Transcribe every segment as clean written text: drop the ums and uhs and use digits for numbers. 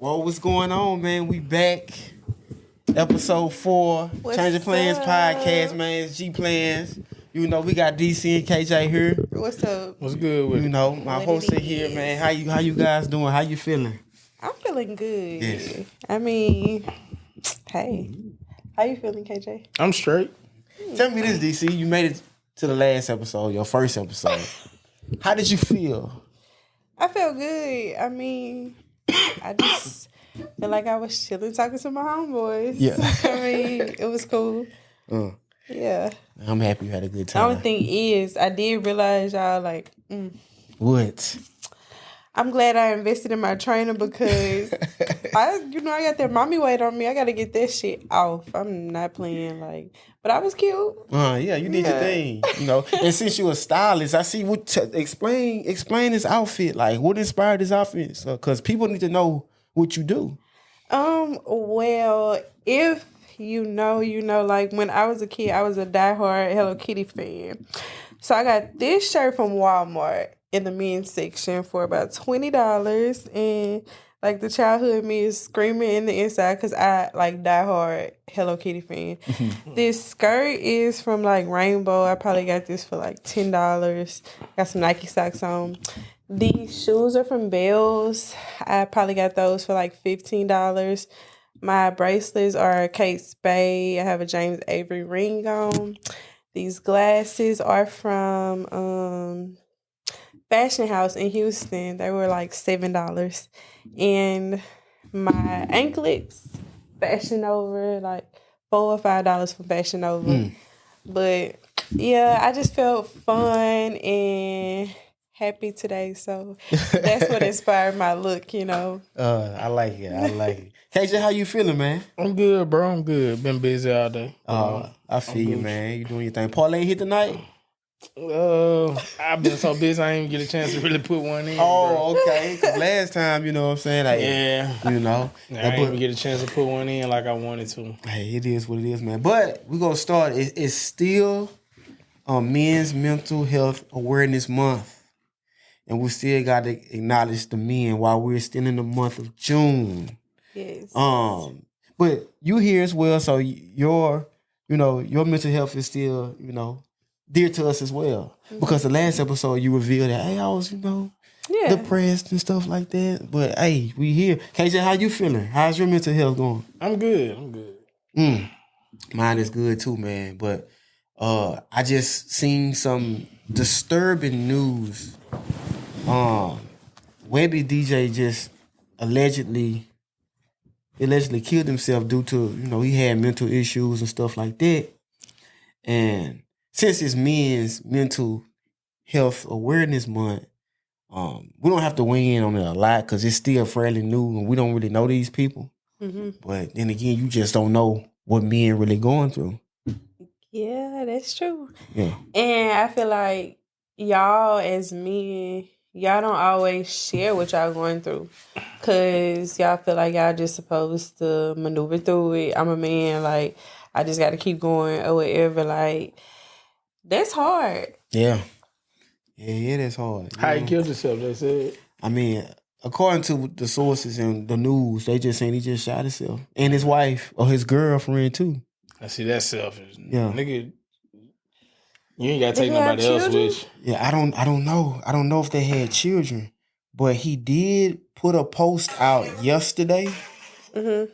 Well, what's going on, man? We back. Episode 4. Changeofplanz Podcast, man. It's G-Plans. You know, we got DC and KJ here. What's up? What's good with You know, my host are here, man. How you guys doing? How you feeling? I'm feeling good. Yes. I mean, hey. How you feeling, KJ? I'm straight. Tell me this, DC. You made it to the last episode, your first episode. How did you feel? I felt good. I mean, I just feel like I was chilling talking to my homeboys. Yeah. I mean, it was cool. Yeah. I'm happy you had a good The time. only thing is, I did realize y'all like, What? I'm glad I invested in my trainer because I got that mommy weight on me. I got to get that shit off. I'm not playing but I was cute. Yeah, you did your thing, you know. And since you're a stylist, I see what explain this outfit. Like, what inspired this outfit? Because people need to know what you do. Well, if you know, like when I was a kid, I was a diehard Hello Kitty fan. So I got this shirt from Walmart in the men's section for about $20, and like the childhood me is screaming in the inside because I like diehard Hello Kitty fan. This skirt is from like Rainbow. I probably got this for like $10. Got some Nike socks on. These shoes are from Bells. I probably got those for like $15. My bracelets are Kate Spade. I have a James Avery ring on. These glasses are from Fashion House in Houston. They were like $7. And my anklets, Fashion Over, like $4 or $5 from Fashion Over. But yeah, I just felt fun and happy today. So that's what inspired my look, you know. I like it. KJ, how you feeling, man? I'm good, bro. I'm good. Been busy all day. I feel you, man. You doing your thing. Parlay hit tonight? I've been so busy I didn't get a chance to really put one in. Oh, bro. okay. 'Cause last time, you know what I'm saying? Like, Yeah. you know. I didn't even get a chance to put one in like I wanted to. Hey, it is what it is, man. But we're going to start. It's still Men's Mental Health Awareness Month. And we still got to acknowledge the men while we're still in the month of June. Yes. But you here as well, so your mental health is still, dear to us as well. Because the last episode you revealed that, hey, I was, depressed and stuff like that. But hey, we here. KJ, how you feeling? How's your mental health going? I'm good. Mine is good too, man. But I just seen some disturbing news. Webby DJ just allegedly killed himself due to, he had mental issues and stuff like that. And since it's Men's Mental Health Awareness Month, we don't have to weigh in on it a lot because it's still fairly new and we don't really know these people. But then again, you just don't know what men really going through. Yeah, that's true. Yeah. And I feel like y'all as men, y'all don't always share what y'all going through because y'all feel like y'all just supposed to maneuver through it. I'm a man, like, I just got to keep going or whatever. Like, that's hard. Yeah. Yeah, that's hard. How he killed himself, they said. I mean, according to the sources and the news, they just saying he just shot himself. And his wife or his girlfriend too. I see that's selfish. Yeah. Nigga, you ain't gotta take nobody else with you. Yeah, I don't know. I don't know if they had children. But he did put a post out yesterday.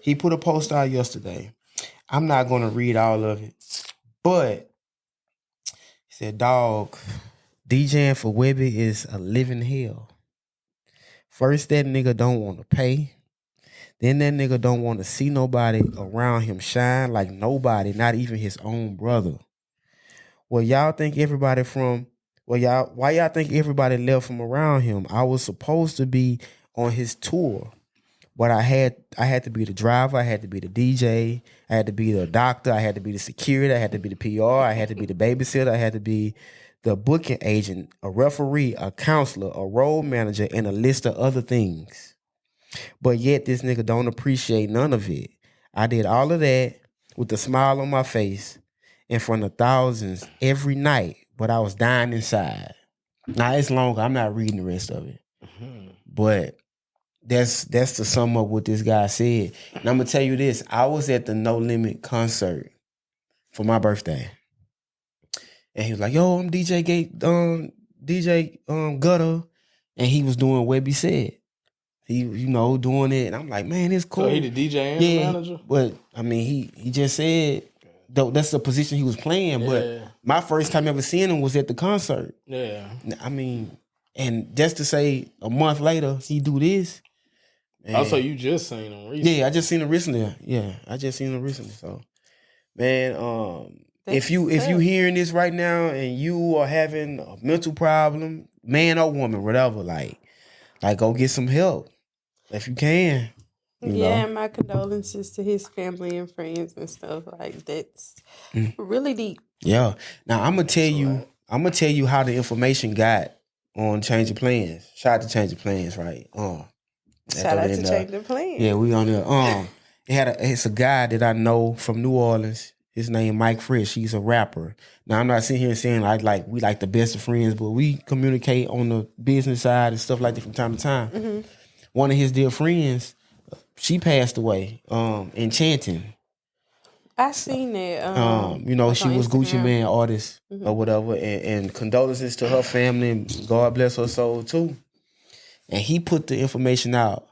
He put a post out yesterday. I'm not gonna read all of it. But he said, dog, DJing for Webby is a living hell. First, that nigga don't want to pay. Then that nigga don't want to see nobody around him shine, like nobody, not even his own brother. Why y'all think everybody left from around him? I was supposed to be on his tour, but I had to be the driver, I had to be the DJ, I had to be the doctor, I had to be the security, I had to be the PR, I had to be the babysitter, I had to be the booking agent, a referee, a counselor, a road manager, and a list of other things. But yet this nigga don't appreciate none of it. I did all of that with a smile on my face in front of thousands every night, but I was dying inside. Now, it's long. I'm not reading the rest of it. But that's to sum up what this guy said. And I'm gonna tell you this: I was at the No Limit concert for my birthday, and he was like, "Yo, I'm DJ Gutta," and he was doing what he said. He, doing it, and I'm like, man, it's cool. So he the DJ and the manager? But I mean, he just said that's the position he was playing. But my first time ever seeing him was at the concert. Yeah. I mean, and just to say a month later he do this. Man. Also, you just seen him recently. Yeah, I just seen him recently. Yeah, I just seen him recently. So, man, if you hearing this right now and you are having a mental problem, man or woman, whatever, like go get some help if you can. You know? And my condolences to his family and friends and stuff. Like, that's really deep. Yeah. Now I'm gonna tell you how the information got on Changeofplanz. Shout out to Changeofplanz, right? Shout out to Changeofplanz. Yeah, we on there. It's a guy that I know from New Orleans. His name Mike Frisch. He's a rapper. Now I'm not sitting here saying like we like the best of friends, but we communicate on the business side and stuff like that from time to time. Mm-hmm. One of his dear friends, she passed away. Enchanting. I seen it. She was Gucci Mane artist or whatever, and condolences to her family. And God bless her soul too. And he put the information out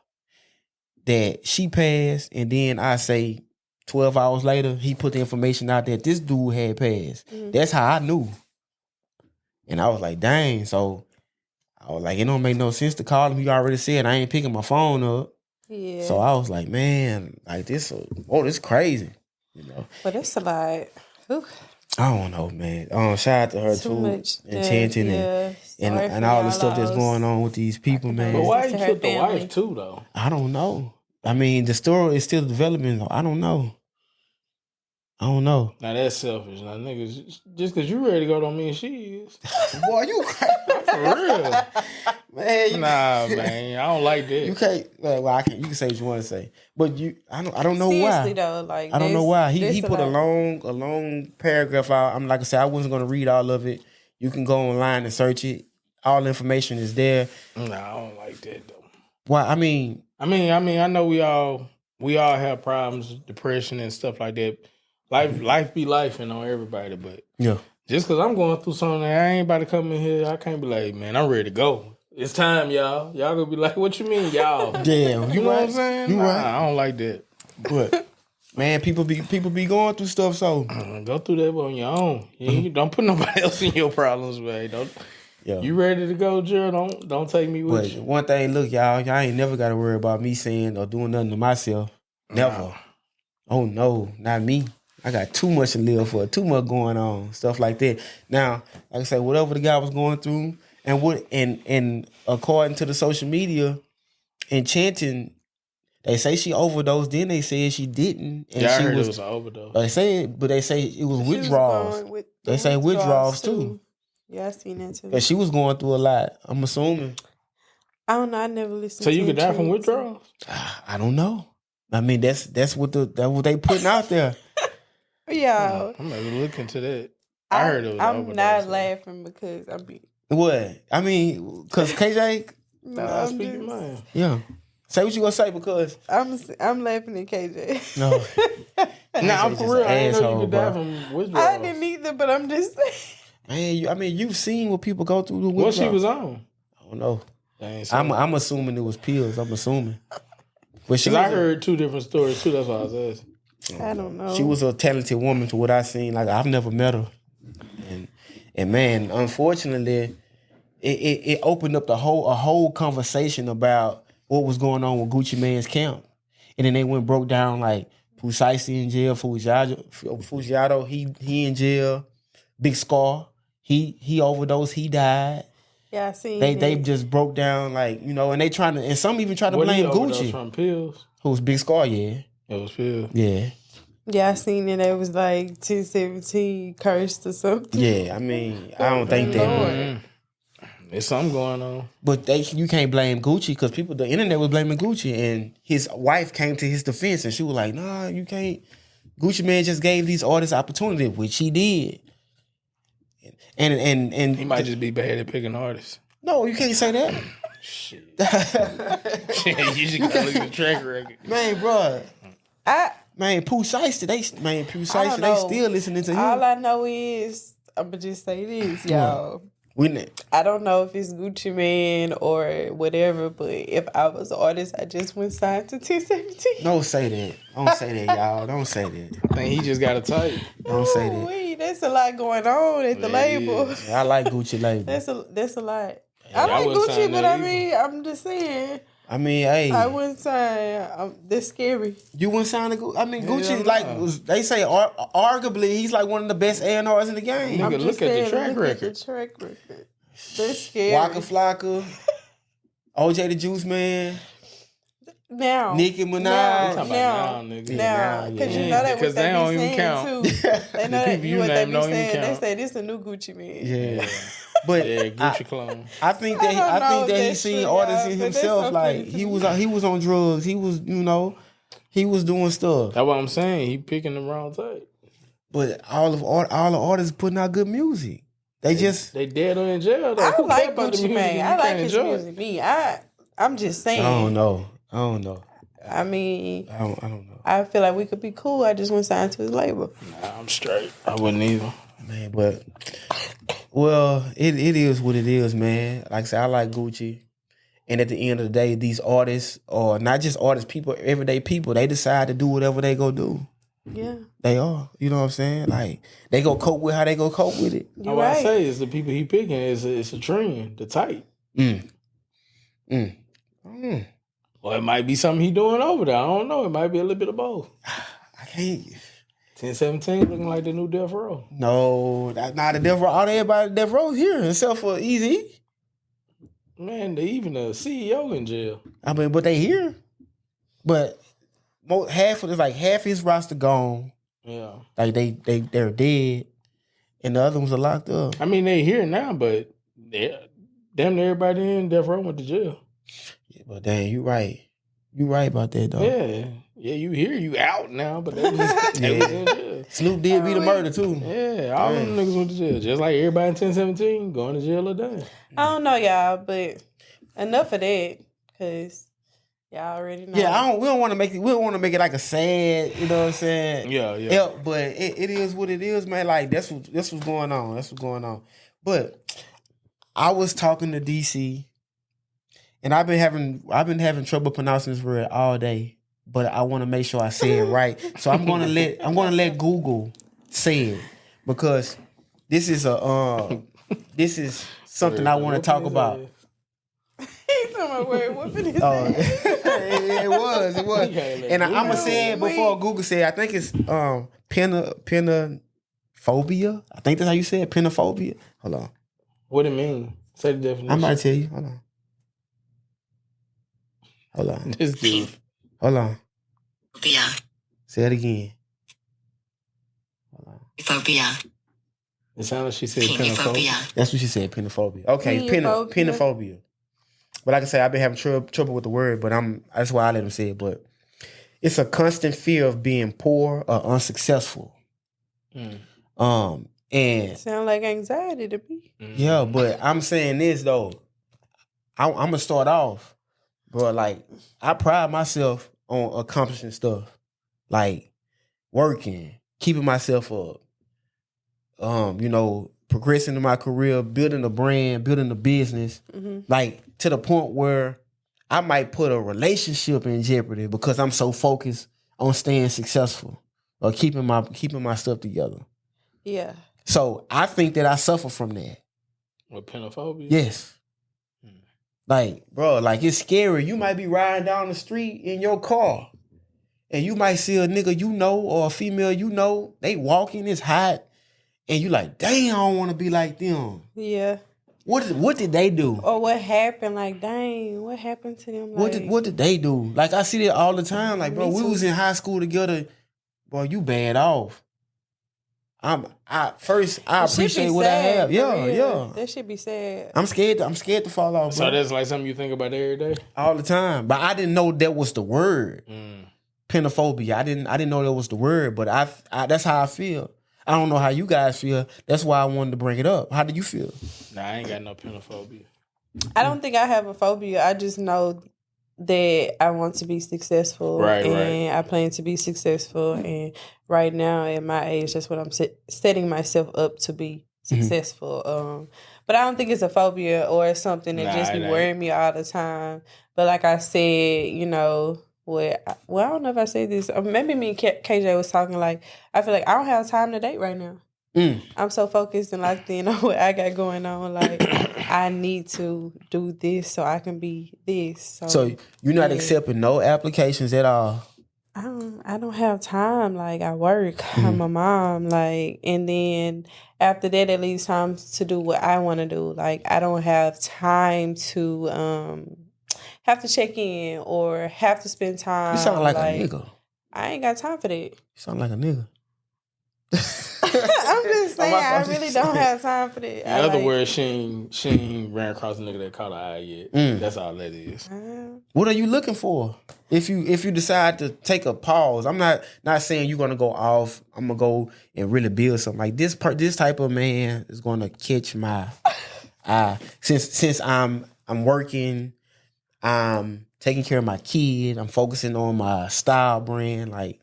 that she passed, and then I say 12 hours later, he put the information out that this dude had passed. Mm-hmm. That's how I knew. And I was like, dang. So I was like, it don't make no sense to call him. He already said I ain't picking my phone up. Yeah. So I was like, man, like this is crazy. You know. But it's a lot. Ooh. I don't know, man. Shout out to her too. Enchanting and all the stuff that's going on with these people, man. But why you killed the wife too, though? I don't know. I mean, the story is still developing. I don't know. Now that's selfish. Now niggas, just because you ready to go don't mean she is. Boy, you crazy. For real. Man, man. I don't like that. You can't. Well, I can. You can say what you want to say, but I don't know seriously, why. Though, like, I don't know why. He put a long paragraph out. I'm like I said, I wasn't gonna read all of it. You can go online and search it. All the information is there. No, I don't like that though. Why? I mean, I know we all have problems, depression and stuff like that. Life be life, on everybody, but yeah. Just because I'm going through something, I ain't about to come in here. I can't be like, man, I'm ready to go. It's time, y'all. Y'all gonna be like, what you mean, y'all? Damn, you know what I'm saying? You right. I don't like that. But man, people be going through stuff. So go through that on your own. Don't put nobody else in your problems, man. Don't. Yeah. You ready to go, Gerald? Don't take me with you. One thing, look, y'all ain't never got to worry about me saying or doing nothing to myself. Never. No. Oh no, not me. I got too much to live for, too much going on, stuff like that. Now, like I say, whatever the guy was going through, and according to the social media, Enchanting, they say she overdosed. Then they said she didn't. And I heard it was an overdose. They say it was withdrawals. They say withdrawals too. Yeah, I seen that too. But she was going through a lot. I'm assuming. I don't know. I never listened. So you could die from withdrawals? I don't know. I mean, that's what they putting out there. Yeah, I'm gonna look into that. I heard it was I'm not laughing because what? I mean, because KJ. No, I'm speaking mine. Yeah. Say what you gonna say because I'm laughing at KJ. No. I'm for real. I didn't know you could die from withdrawals. I didn't either, but I'm just saying. Man, you've seen what people go through the withdrawals. What she was on? I don't know. I'm assuming it was pills. I'm assuming. But I heard two different stories too. That's why I was asking. I don't know. She was a talented woman to what I seen. Like I've never met her, and man, unfortunately, it opened up a whole conversation about what was going on with Gucci Mane's camp, and then they broke down like Pusaisi in jail, Fugiato he in jail, Big Scar he overdosed, he died. Yeah, I seen. They just broke down like and they trying to, and some even try to blame Gucci. From pills? Who's Big Scar? Yeah. It was pills. Yeah. Yeah, I seen it. It was like 217 cursed or something. Yeah, I mean, I don't think that. There's something going on. But you can't blame Gucci because the internet was blaming Gucci, and his wife came to his defense, and she was like, "Nah, you can't. Gucci Mane just gave these artists opportunity, which he did." And he might just be bad at picking artists. No, you can't say that. Shit. You just gotta look at the track record. Man, bro. Pooh Shiesty, they still listening to him. All I know is, I'm going to just say this, y'all. I don't know if it's Gucci Mane or whatever, but if I was an artist, I just went signed to 1017. Don't say that. Don't say that, y'all. Don't say that. I think he just got a type. Don't say that. Wait, that's a lot going on at the label. Yeah, I like Gucci label. That's a lot. Yeah, I like Gucci, but I mean, I'm just saying. I mean, hey. I wouldn't sign. That's scary. You wouldn't sign a Gucci? I mean, Gucci, they say, arguably, he's like one of the best A&Rs in the game. Nigga, look at the track record. That's scary. Waka Flocka, OJ the Juice Man. Now. Nicki Minaj. Now, because you know that what they don't even count. Too. They know that what they be saying. They say this a new Gucci man. Yeah. But Gucci clone. I think that he seen artists in himself. So like he was on drugs. He was, he was doing stuff. That's what I'm saying. He picking the wrong type. But all the artists putting out good music. They dead or in jail though. I like Gucci Mane. I like his music. I'm just saying. I don't know. I mean, I don't know. I feel like we could be cool. I just went signed to his label. Nah, I'm straight. I wouldn't either. Man, but it is what it is, man. Like I said, I like Gucci. And at the end of the day, these artists, or not just artists, people, everyday people, they decide to do whatever they go do. Yeah. They are. You know what I'm saying? Like, they go cope with how they go cope with it. What I say is the people he picking is a trend, the type. Or it might be something he doing over there. I don't know. It might be a little bit of both. I can't. 1017 looking like the new Death Row. No, that's not the Death Row. All everybody Death Row's here, except for Easy. Man, even the CEO in jail. I mean, but they here. But half his roster gone. Yeah. Like they're dead. And the other ones are locked up. I mean, they here now, but damn near everybody in Death Row went to jail. Yeah, but dang, you right. You right about that, though. Yeah. Yeah, you here, you out now, but they was in jail. Snoop did be the murder, too. Yeah, all them niggas went to jail. Just like everybody in 1017 going to jail a day. I don't know, y'all, but enough of that, because y'all already know. Yeah, we don't want to make it like a sad, you know what I'm saying? Yeah. But it is what it is, man. Like, that's what's going on. That's what's going on. But I was talking to DC, and I've been having trouble pronouncing this word all day. But I want to make sure I say it right. So I'm gonna let Google say it, because this is something I want to talk about. He's talking about word whooping his ass. It was. And I'm gonna say it before Google said. I think it's penophobia. I think that's how you say it. Penophobia. Hold on. What it mean? Say the definition. I'm about to tell you. Hold on. This dude. Hold on. Phobia. Say it again. Hold on. Phobia. It sounds like she said penophobia. That's what she said, penophobia. Okay, penophobia. But like I said, I've been having trouble with the word, but that's why I let him say it. But it's a constant fear of being poor or unsuccessful. And sound like anxiety to me. Yeah, but I'm saying this though. I'm gonna start off, bro. Like, I pride myself on accomplishing stuff, like working, keeping myself up, progressing in my career, building a brand, building a business, like to the point where I might put a relationship in jeopardy because I'm so focused on staying successful or keeping my stuff together. Yeah. So I think that I suffer from that. With penophobia? Yes. Like, bro, like, it's scary. You might be riding down the street in your car and you might see a nigga you know or a female you know, they walking, it's hot, and you like, dang, I don't want to be like them. Yeah. What did they do? Or what happened? Like, dang, what happened to them? Like, What did they do? Like, I see that all the time. Like, bro, we was in high school together. Bro, you bad off. I appreciate what I have. Yeah. That should be sad. I'm scared to fall off. So bro. that's like something you think about every day? All the time. But I didn't know that was the word. Penophobia. I didn't know that was the word, but I that's how I feel. I don't know how you guys feel. That's why I wanted to bring it up. How do you feel? Nah, I ain't got no penophobia. I don't think I have a phobia. I just know that I want to be successful, and I plan to be successful. And right now, at my age, that's what I'm setting myself up to be successful. But I don't think it's a phobia or something that just be worrying me all the time. But like I said, you know, I don't know if I said this. Maybe me and KJ was talking, like, I feel like I don't have time to date right now. I'm so focused and locked in on what I got going on. Like, I need to do this so I can be this. So you're not accepting no applications at all? I don't have time. Like, I work. I'm a mom. Like, and then after that, it leaves time to do what I want to do. Like, I don't have time to have to check in or have to spend time. You sound like a nigga. I ain't got time for that. You sound like a nigga. I'm just saying, I really don't have time for that. In other words, she ain't ran across a nigga that caught her eye yet. That's all that is. What are you looking for? If you decide to take a pause, I'm not saying you're gonna go off. I'm gonna go and really build something like this. This type of man is gonna catch my eye. Since I'm working, I'm taking care of my kid. I'm focusing on my style brand, like.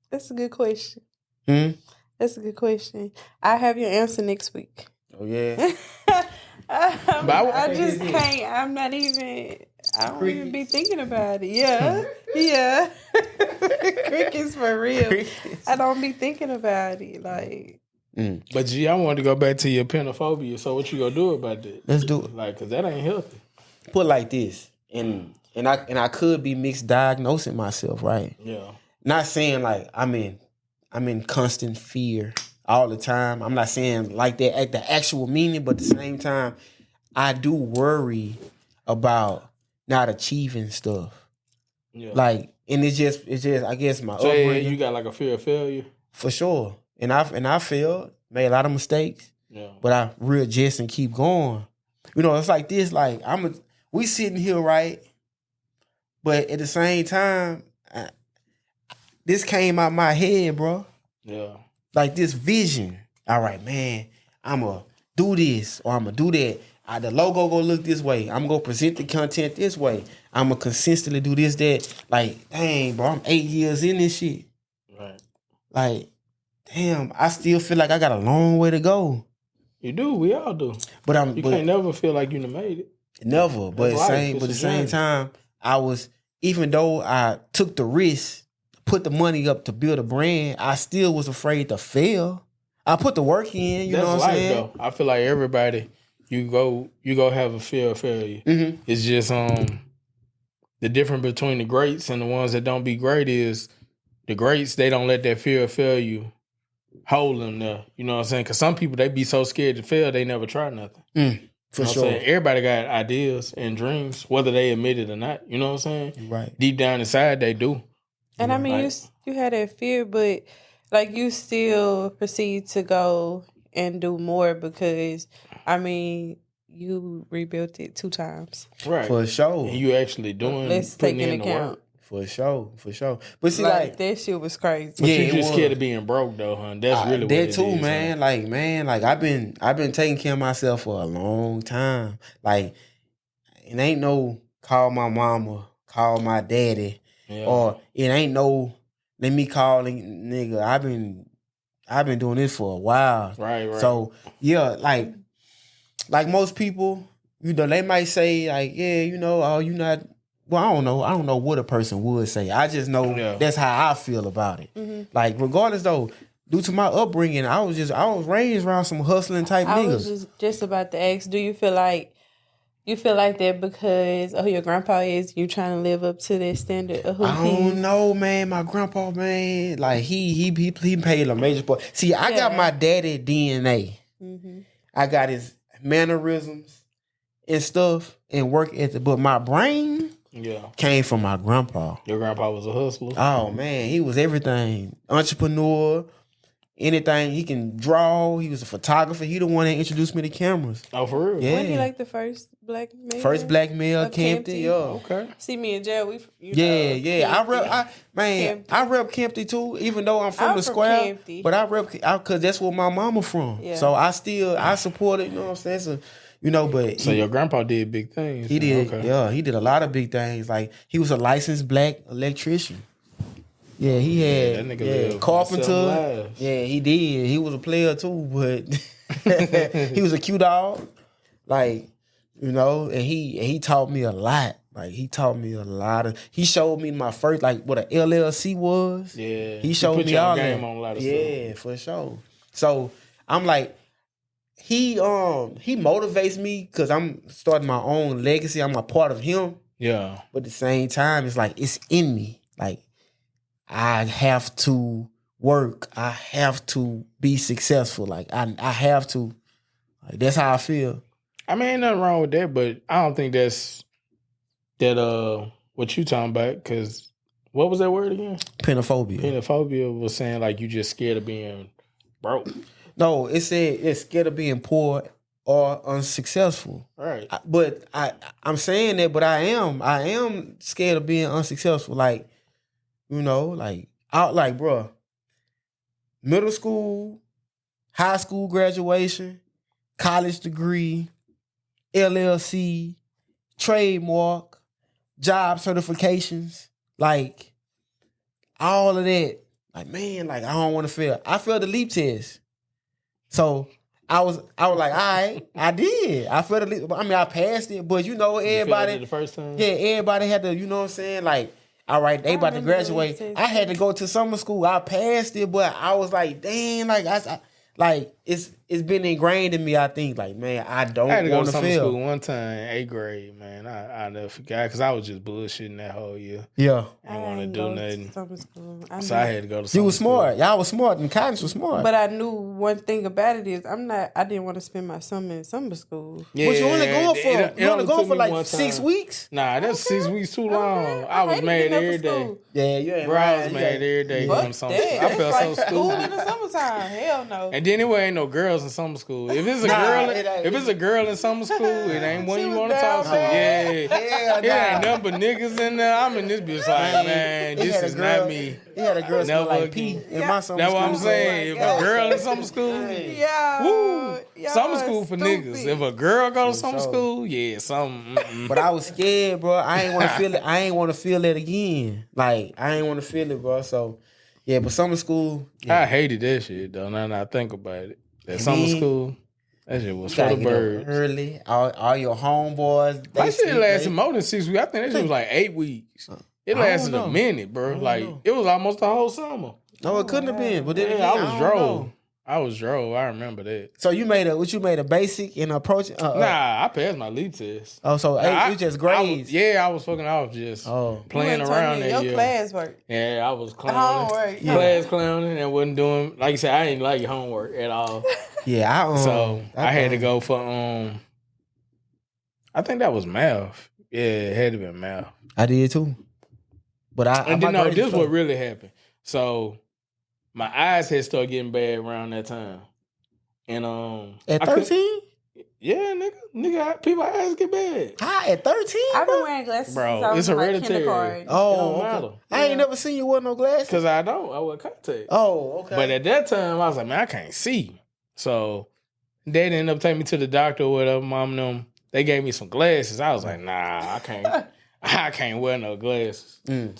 That's a good question. That's a good question. I have your answer next week. Oh yeah. I just can't. I don't even be thinking about it. Yeah. Crickets for real. I don't be thinking about it. Like. But G, I wanted to go back to your penophobia. So what you gonna do about that? Let's do it. Like, cause that ain't healthy. Put it like this, and I could be misdiagnosing myself, right? Yeah. Not saying like I'm in constant fear all the time. I'm not saying like that at the actual meaning, but at the same time, I do worry about not achieving stuff. Yeah. Like, and it's just I guess my upbringing. You got like a fear of failure? For sure. And I failed, made a lot of mistakes. Yeah. But I readjust and keep going. You know, it's like this, like we sitting here, right? But at the same time, this came out my head, bro. Yeah. Like this vision. All right, man, I'm going to do this or I'm going to do that. The logo going to look this way. I'm going to present the content this way. I'm going to consistently do this, that. Like, dang, bro, I'm 8 years in this shit. Right. Like, damn, I still feel like I got a long way to go. You do. We all do. But you can't never feel like you done made it. Never. But at the same time, even though I took the risk, put the money up to build a brand, I still was afraid to fail. I put the work in, you know what I'm saying? Though. I feel like everybody, you go have a fear of failure. Mm-hmm. It's just the difference between the greats and the ones that don't be great is the greats, they don't let that fear of failure hold them there. You know what I'm saying? Because some people, they be so scared to fail, they never try nothing. For sure. Everybody got ideas and dreams, whether they admit it or not. You know what I'm saying? Right. Deep down inside, they do. And I mean, you had that fear, but like you still proceed to go and do more because, I mean, you rebuilt it 2 times. Right. For sure. And you actually doing. Let's take into account. For sure. But see, like that shit was crazy. But you just scared of being broke, though, huh? That's really what it is. That too, man. Huh? Like I've been taking care of myself for a long time. Like, it ain't no call my mama, call my daddy, or it ain't no let me call nigga. I've been doing this for a while. Right. So yeah, like most people, you know, they might say like, yeah, you know, oh, you not. Well, I don't know what a person would say. I just know that's how I feel about it. Mm-hmm. Like, regardless though, due to my upbringing, I was raised around some hustling type niggas. I was just about to ask, do you feel like that because of who your grandpa is, you trying to live up to that standard of who he is? I don't know, man. My grandpa, man, like he played a major part. See, I got my daddy DNA. Mm-hmm. I got his mannerisms and stuff and work ethic, but my brain came from my grandpa. Your grandpa was a hustler? Oh, man. He was everything. Entrepreneur, anything. He can draw. He was a photographer. He the one that introduced me to cameras. Oh, for real? Yeah. Wasn't he like the first black male? First black male, of Campton. Yeah. Okay. See, me in jail, Yeah. Campton. I rep Campton too, even though I'm from I'm the from square. Campton. But I rep because that's where my mama from. Yeah. So I support it. You know what I'm saying? So, but So your grandpa did big things. he did. Okay. Yeah, he did a lot of big things. Like he was a licensed black electrician. Yeah, he had that nigga lived carpenter. some lives. Yeah, he did. He was a player too, but he was a cute dog. Like, and he taught me a lot. Like he taught me a lot of. He showed me my first what a LLC was. Yeah. He showed put me you on all game that. on a lot of Yeah, stuff. for sure. So I'm like, he motivates me because I'm starting my own legacy. I'm a part of him. Yeah. But at the same time, it's like it's in me. Like I have to work. I have to be successful. Like I have to. Like that's how I feel. I mean, ain't nothing wrong with that, but I don't think that's what you talking about, because what was that word again? Penophobia. Penophobia was saying like you just scared of being broke. No, it said it's scared of being poor or unsuccessful. Right. But I'm saying that, but I am scared of being unsuccessful. Like, bro, middle school, high school graduation, college degree, LLC, trademark, job certifications, like all of that. Like, man, like I don't want to fail. I failed the leap test. So I was like, all right, I did. I failed the leap. I mean, I passed it, but everybody. You failed it the first time? Yeah, everybody had to, you know what I'm saying? Like, all right, they about to graduate. I had to go to summer school. I passed it, but I was like, damn, like it's been ingrained in me. I think, like, man, I don't I had to go want to to summer fail. school one time, 8th grade, man. I never forgot because I was just bullshitting that whole year. Yeah, I didn't want to do nothing. Summer school. So I had to go to summer you was school. smart. Y'all was smart, and college was smart. But I knew one thing about it is I didn't want to spend my summer in summer school. Yeah, What you only going for? You only going for like one 6 time. weeks? Nah, that's 6 weeks too long. Okay. I was hated mad getting up every for day. school. Yeah, you ain't Bro, I was lying. mad every day Fuck going to summer that. school. I That's felt like so school stupid. in the summertime. Hell no. And then anyway, ain't no girls in summer school. If it's a Nah, girl, it ain't. if it's a girl in summer school, it ain't one She you was want to down talk to. bad. Yeah, Yeah, it ain't nothing but niggas in there. I'm in this bitch like, man, He this had a is girl- not me. He had a girl smell Never like pee again. in my summer That's school. what I'm saying. If God. a girl in summer school, Yeah. woo, Y'all summer are school for stupid. niggas. If a girl go to summer sure. school, yeah, something. But I was scared, bro. I ain't want to feel it. I ain't want to feel it again. Like I ain't want to feel it, bro. So yeah, but summer school. I hated that shit though. Now that I think about it, that And summer then- school, that shit was You for gotta the get up birds. early. All your homeboys. My shit sleep lasted late. more than 6 weeks. I think that shit was like 8 weeks. It I don't lasted know. a minute, bro. don't Like know. it was almost the whole summer. No, it couldn't have been. But then Yeah, again, I was don't drove. know. I was drove. I remember that. So you made a basic and approach. Nah, I passed my lead test. Oh, so Nah, you just I grades. was fucking off just Oh. playing You around wasn't turning that in year. your classwork. Yeah, I was clowning. Homework. Class clowning and wasn't doing, like you said, I didn't like homework at all. Yeah, So I had to go for I think that was math. Yeah, it had to be math. I did too. But And then my no, grades this was what really happened. So my eyes had started getting bad around that time. And at I couldn't- 13. Yeah, nigga, people eyes get bad. Hi, at 13. I've been bro? wearing glasses Bro, since I was it's in like hereditary. kindergarten. Oh, It don't okay. matter. I ain't never seen you wear no glasses. Cause I wear contact. Oh, okay. But at that time, I was like, man, I can't see. So they ended up taking me to the doctor or whatever, mom and them. They gave me some glasses. I was like, nah, I can't. I can't wear no glasses.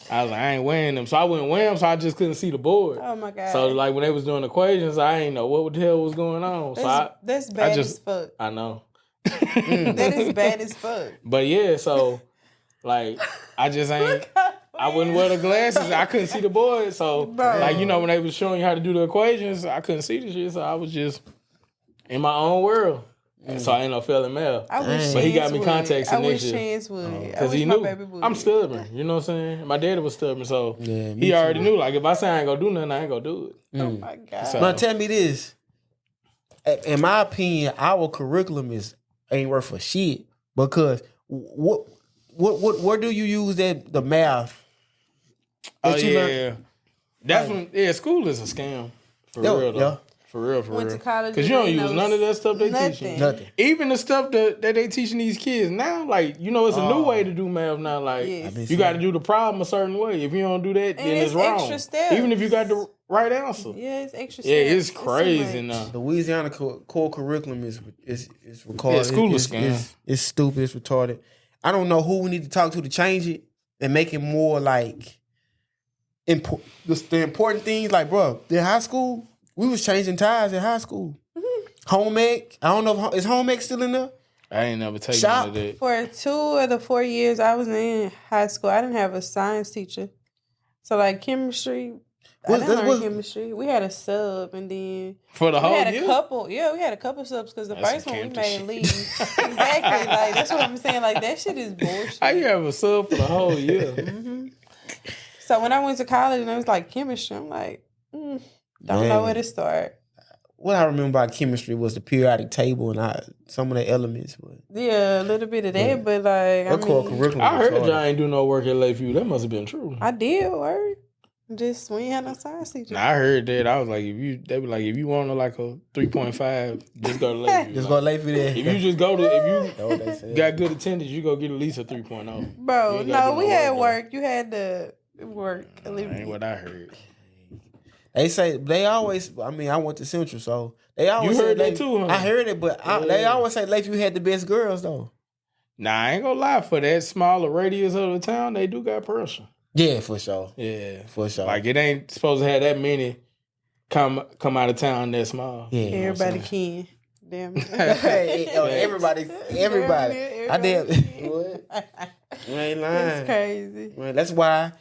I was like, I ain't wearing them. So I wouldn't wear them, so I just couldn't see the board. Oh my god. So like when they was doing equations, I ain't know what the hell was going on. So that's bad just- as fuck. I know. That is bad as fuck. But yeah, so like I just ain't. I wouldn't wear the glasses. I couldn't see the board. So Bro. like when they was showing you how to do the equations, I couldn't see the shit. So I was just in my own world. And so I ended up failing math. I wish But he got Chance me would. contacts I in wish this year. Chance would. I Because wish he my knew baby would. I'm stubborn. You know what I'm saying? My daddy was stubborn, so Yeah, me he too. already knew. Like if I say I ain't gonna do nothing, I ain't gonna do it. Oh my god. So- Now tell me this. In my opinion, our curriculum ain't worth a shit because where do you use the math? Oh that you learn- yeah, that's when school is a scam For real, though. Yeah. For real. Went to college. Because you don't use none of that stuff they teach you. Nothing. Even the stuff that they teaching these kids now, like, it's a new way to do math now. Like, you got to do the problem a certain way. If you don't do that, then it's wrong. Extra steps. Even if you got the right answer. Yeah, it's extra steps. Yeah, it's crazy now. The Louisiana core curriculum is retarded. Yeah, school is scam. It's stupid. It's retarded. I don't know who we need to talk to change it and make it more like the important things. Like, bro, in high school, we was changing tires in high school. Mm-hmm. Home ec. I don't know is home ec still in there? I ain't never taken Shop. none of that. For 2 of the 4 years I was in high school, I didn't have a science teacher. So like chemistry, I didn't learn chemistry. We had a sub, and then for the whole year? We had a couple subs because the first one we made leave. Exactly, like that's what I'm saying. Like that shit is bullshit. How you have a sub for the whole year? Mm-hmm. So when I went to college and it was like chemistry, I'm like, don't know where to start. What I remember about chemistry was the periodic table and some of the elements. But yeah, a little bit of that, but like I heard y'all ain't do no work at Lakeview. That must have been true. I did work. Just we ain't had no science teacher. I heard that. I was like, they were like, if you want like a 3.5, just go to Lakeview. Just go to Lakeview there. If you just go to, if you got good attendance, you go get at least a 3.0. Bro, no, we had work. You had to work. That ain't what I heard. They always. I mean, I went to Central, so they always. You heard that too, huh? I heard it, but they always say Lakeview had the best girls though. Nah, I ain't gonna lie. For that smaller radius of the town, they do got pressure. Yeah, for sure. Yeah, for sure. Like it ain't supposed to have that many come out of town that small. Yeah, everybody can. Damn. Everybody. I did. What? You ain't lying. That's crazy. Well, that's why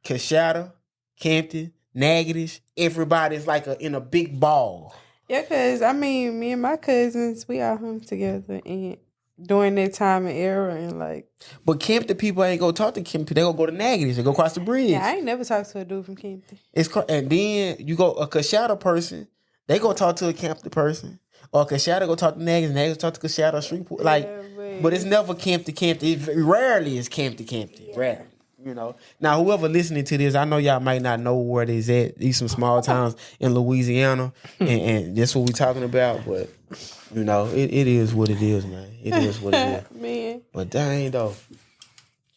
Coshada, Campton, Natchitoches, everybody's like in a big ball. Yeah, because I mean, me and my cousins, we all hung together and during that time and era and like. But Campton people ain't gonna talk to Campton. They gonna go to Natchitoches and go across the bridge. Yeah, I ain't never talked to a dude from Campton. And then you go a Coshada person, they gonna talk to a Campton person. Or Coshada go talk to Natchitoches, Natchitoches talk to Coshada Shreveport. Like, but it's never Campton. It rarely is Campton. Yeah. Rarely. You know. Now, whoever listening to this, I know y'all might not know where it is at. These some small towns in Louisiana, and that's what we talking about. But you know, it is what it is, man. It is what it is, man. But dang though.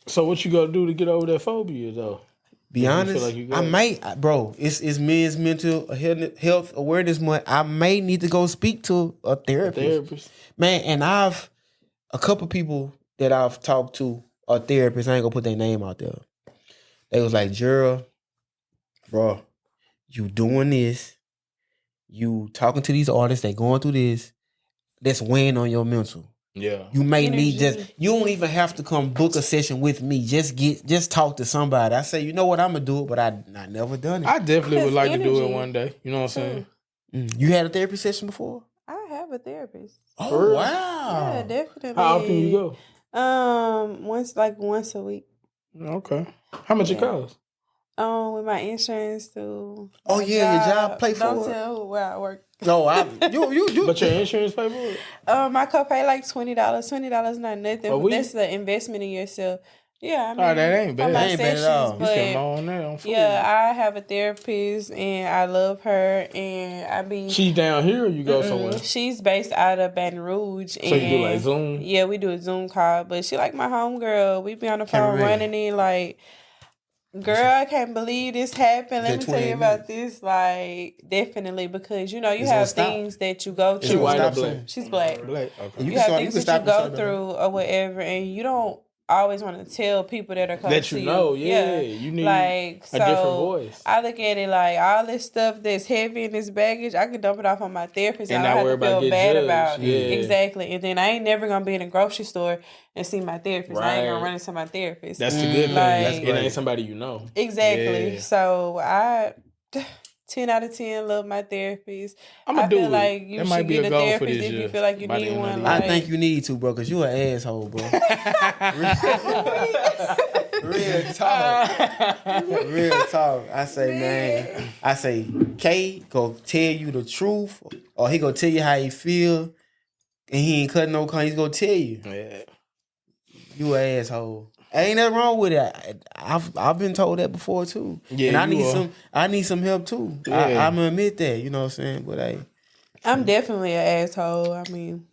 So what you gotta do to get over that phobia though? Be honest, I might, bro. It's Men's Mental Health Awareness Month. I may need to go speak to a therapist. Man. And a couple people that I've talked to. Or therapists, I ain't gonna put their name out there. They was like, Gerald, bro, you doing this, you talking to these artists, they going through this, that's weighing on your mental. Yeah. You may need you don't even have to come book a session with me. Just talk to somebody. I say, you know what, I'm gonna do it, but I never done it. I definitely would like to do it one day. You know what I'm saying? You had a therapy session before? I have a therapist. Oh, wow. Yeah, definitely. How often you go? Once a week. Okay. How much it costs? With my insurance too. Oh yeah, your job pay for Don't it. tell where I work. No, you. But your insurance pay for it? My copay like $20. $20 not nothing. That's the investment in yourself. Yeah, I mean, that ain't bad. That ain't bad at all. You spend more on that on food. Yeah, I have a therapist and I love her and She's down here or you go somewhere? She's based out of Baton Rouge. So you do like Zoom? Yeah, we do a Zoom call. But she like my homegirl. We be on the phone running in like, girl, I can't believe this happened. Let me tell you about this. Like, definitely, because you know you have things that you go through. She white or black? She's black. Black. Okay. You have things that you go through or whatever, and you don't always want to tell people that are close that to you you. know. Yeah, you need like a different voice. I look at it like all this stuff that's heavy in this baggage, I can dump it off on my therapist. And I don't have to feel bad about it. Yeah. Exactly. And then I ain't never gonna be in a grocery store and see my therapist. Right. I ain't gonna run into my therapist. That's the good thing. Like, it ain't somebody you know. Exactly. Yeah. So I 10 out of 10 love my therapist. I feel like you should get a therapist if you feel like you need one. Like, I think you need to, bro, because you an asshole, bro. Real talk. I say, K go tell you the truth, or he gonna tell you how he feel, and he ain't cutting no corners. He's gonna tell you. Yeah. You an asshole. Ain't nothing wrong with it. I've been told that before too. Yeah, and I need some help too. Yeah. I'm gonna admit that, you know what I'm saying? But hey, I'm definitely an asshole. I mean,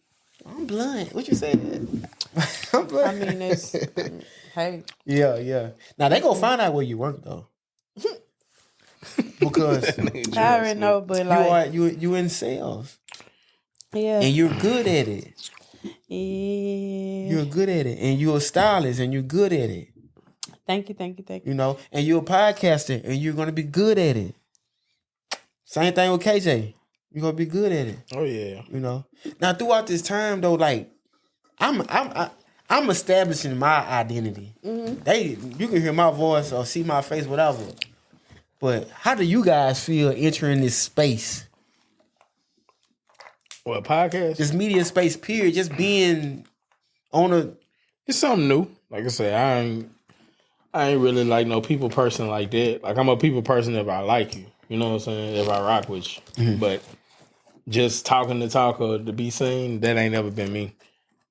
I'm blunt. What you said? I'm blunt. I mean, it's hey. Yeah. Now they gonna find out where you work though. Because I already know, but like you in sales. Yeah. And you're good at it. Yeah. You're good at it. And you're a stylist and you're good at it. Thank you. You know, and you're a podcaster and you're gonna be good at it. Same thing with KJ. You're gonna be good at it. Oh yeah. You know. Now throughout this time though, like I'm establishing my identity. Mm-hmm. You can hear my voice or see my face, whatever. But how do you guys feel entering this space? What, podcast? This media space, period. Just being on a... It's something new. Like I said, I ain't really like no people person like that. Like I'm a people person if I like you. You know what I'm saying? If I rock with you. Mm-hmm. But just talking to talk or to be seen, that ain't never been me.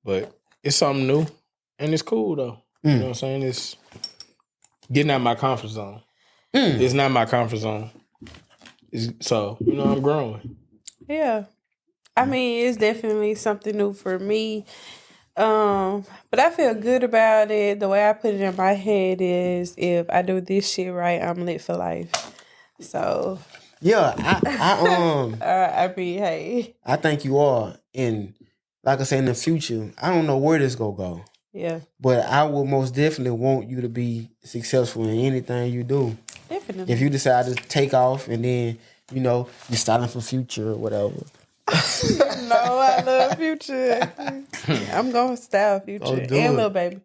But it's something new. And it's cool though. You know what I'm saying? It's getting out my comfort zone. It's not my comfort zone. So, you know, I'm growing. Yeah. I mean, it's definitely something new for me. But I feel good about it. The way I put it in my head is if I do this shit right, I'm lit for life. So yeah, I mean, hey. I think you are. And like I said, in the future, I don't know where this gonna go. Yeah. But I will most definitely want you to be successful in anything you do. Definitely. If you decide to take off and then, you know, you're styling for Future or whatever. No, I love Future. I'm going to style Future and Lil Baby.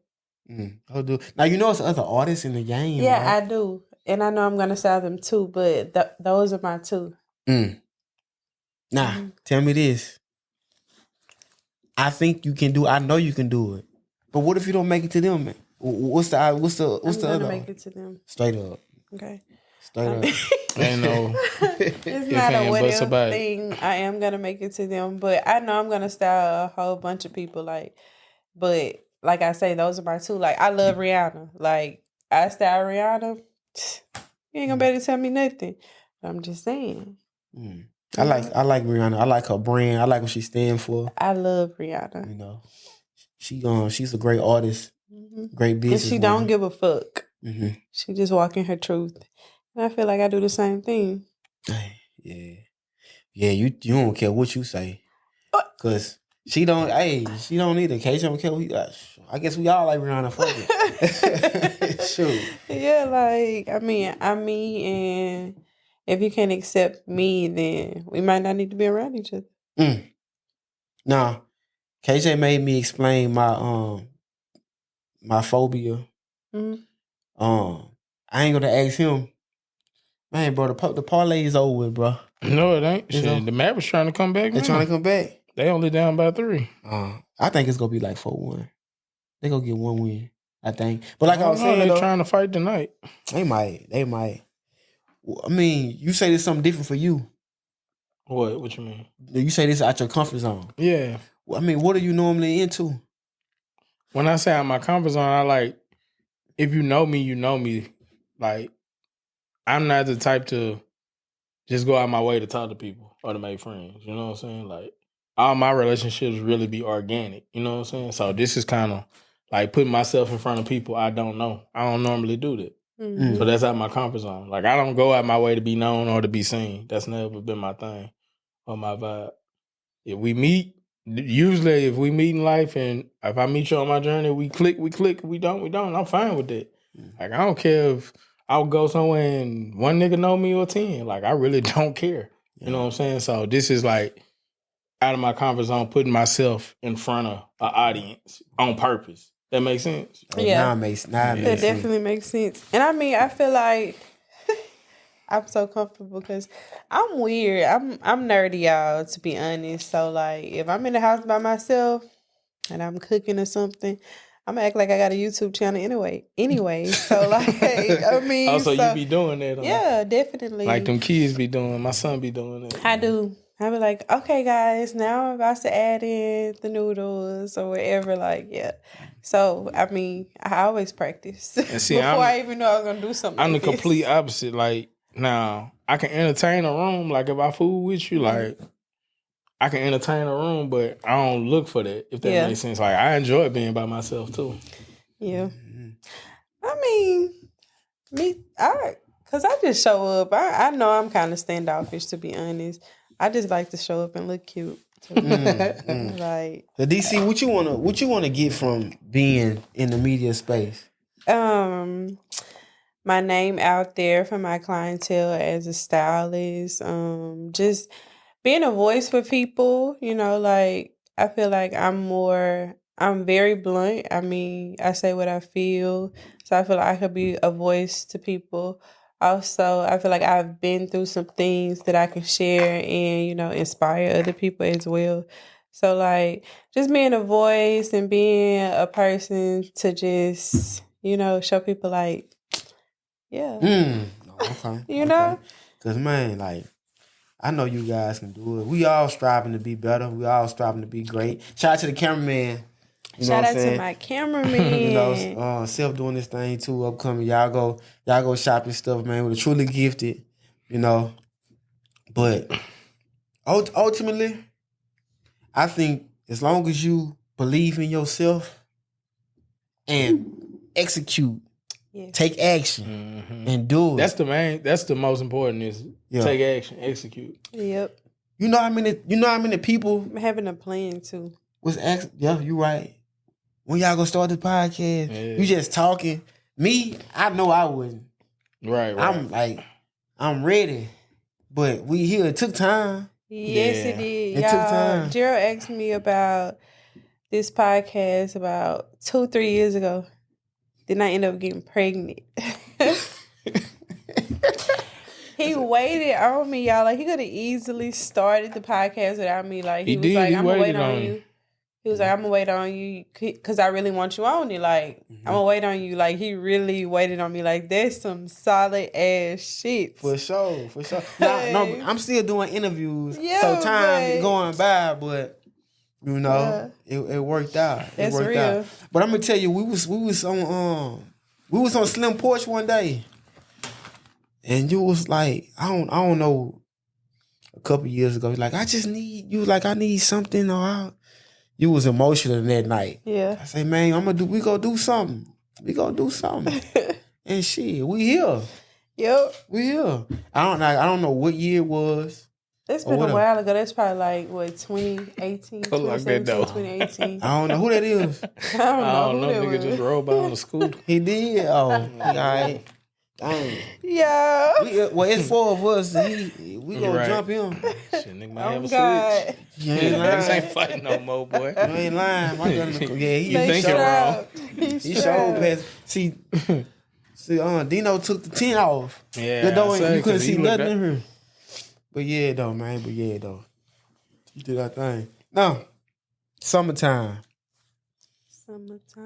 I'll do. Now, you know it's other artists in the game. Yeah, right? I do. And I know I'm going to style them too, but those are my two. Nah, tell me this. I think you can do. I know you can do it. But what if you don't make it to them? Man? What's the I'm other? I'm gonna make it to them. Straight up. Okay. Straight up. Ain't no. It's not a what if thing. I am gonna make it to them, but I know I'm gonna style a whole bunch of people. But like I say, those are my two. Like I love Rihanna. Like I style Rihanna. You ain't gonna be able to tell me nothing. But I'm just saying. I like Rihanna. I like her brand. I like what she stands for. I love Rihanna. You know, she's a great artist, great business. And she don't give a fuck. Mm-hmm. She just walking her truth, and I feel like I do the same thing. Yeah. You don't care what you say, cause she don't need a case. She don't care. I guess we all like Rihanna. Fuck it. Shoot. Yeah, like I mean, I'm me, and if you can't accept me, then we might not need to be around each other. Nah, KJ made me explain my my phobia. I ain't gonna ask him. Man, bro, the parlay is over with, bro. No, it ain't. Shit, the Mavericks trying to come back. They trying to come back. They only down by 3. I think it's gonna be like 4-1. They gonna get 1 win, I think. But like I was saying, they're trying to fight tonight. They might. I mean, you say this something different for you. What you mean? You say this out your comfort zone. Yeah. I mean, what are you normally into? When I say out my comfort zone, I like, if you know me, you know me. Like, I'm not the type to just go out my way to talk to people or to make friends. You know what I'm saying? Like, all my relationships really be organic. You know what I'm saying? So this is kind of like putting myself in front of people I don't know. I don't normally do that. So that's out my comfort zone. Like, I don't go out my way to be known or to be seen. That's never been my thing or my vibe. If we meet, usually if we meet in life and if I meet you on my journey, we click. If we don't, I'm fine with that. Like, I don't care if I'll go somewhere and one nigga know me or 10. Like, I really don't care. You know what I'm saying? So this is like out of my comfort zone, putting myself in front of an audience on purpose. That makes sense? Yeah. That definitely makes sense. And I mean, I feel like I'm so comfortable because I'm weird. I'm nerdy, y'all, to be honest. So, like, if I'm in the house by myself and I'm cooking or something, I'm gonna act like I got a YouTube channel anyway. So, like, I mean. Also, you be doing that. Yeah, definitely. Like them kids be doing. My son be doing that. I do. I'll be like, okay, guys, now I'm about to add in the noodles or whatever. Like, yeah. So, I mean, I always practice And see, before I even know I was going to do something. I'm like the complete opposite. Like, now, I can entertain a room. Like, if I fool with you, like, I can entertain a room, but I don't look for that, if that makes sense. Like, I enjoy being by myself, too. Yeah. I mean, because I just show up. I know I'm kind of standoffish, to be honest. I just like to show up and look cute. Like, so DC, what you wanna get from being in the media space? My name out there for my clientele as a stylist. Just being a voice for people. You know, like I feel like I'm very blunt. I mean, I say what I feel, so I feel like I could be a voice to people. Also, I feel like I've been through some things that I can share and, inspire other people as well. So, like, just being a voice and being a person to just, show people, like, yeah. Okay. You know? Because, man, like, I know you guys can do it. We all striving to be better. We all striving to be great. Shout out to the cameraman. Shout out to my cameraman. Self doing this thing too, upcoming. Y'all go shopping stuff, man. With a truly gifted, But ultimately, I think as long as you believe in yourself and execute, take action and do it. That's the most important is take action, execute. Yep. You know how many people having a plan too. You right. When y'all gonna start the podcast, you just talking. Me, I know I wouldn't. Right. I'm ready. But we here. It took time. Yes, it did. It took time. Gerald asked me about this podcast about 2-3 years ago. Then I ended up getting pregnant. He waited on me, y'all. Like, he could have easily started the podcast without me. Like, he was like, I'm gonna wait on you. He was like, I'm gonna wait on you because I really want you on it. Like, I'm gonna wait on you. Like, he really waited on me. Like, that's some solid ass shit. For sure. No, I'm still doing interviews. So time is going by, but it worked out. That's real. But I'm gonna tell you, we was on Slim Porch one day, and you was like, I don't know, a couple years ago, like, I need something or you was emotional that night. Yeah. I say, man, we gonna do something. And shit, we here. Yep. We here. I don't know what year it was. It's been a while ago. That's probably like 2018, 2017, 2018. I don't know who that is. I don't know. Nigga just rolled by on the scooter. He did. Oh, all right. Dang. Yeah. It's 4 of us. We gonna jump him. Shit, nigga might have a switch. You ain't lying. Niggas ain't fighting no more, boy. You ain't lying. My gun, you think you're wrong. He showed past. See, Dino took the tent off. Yeah, you couldn't see nothing in her. But yeah, though, man. You do that thing. No, summertime.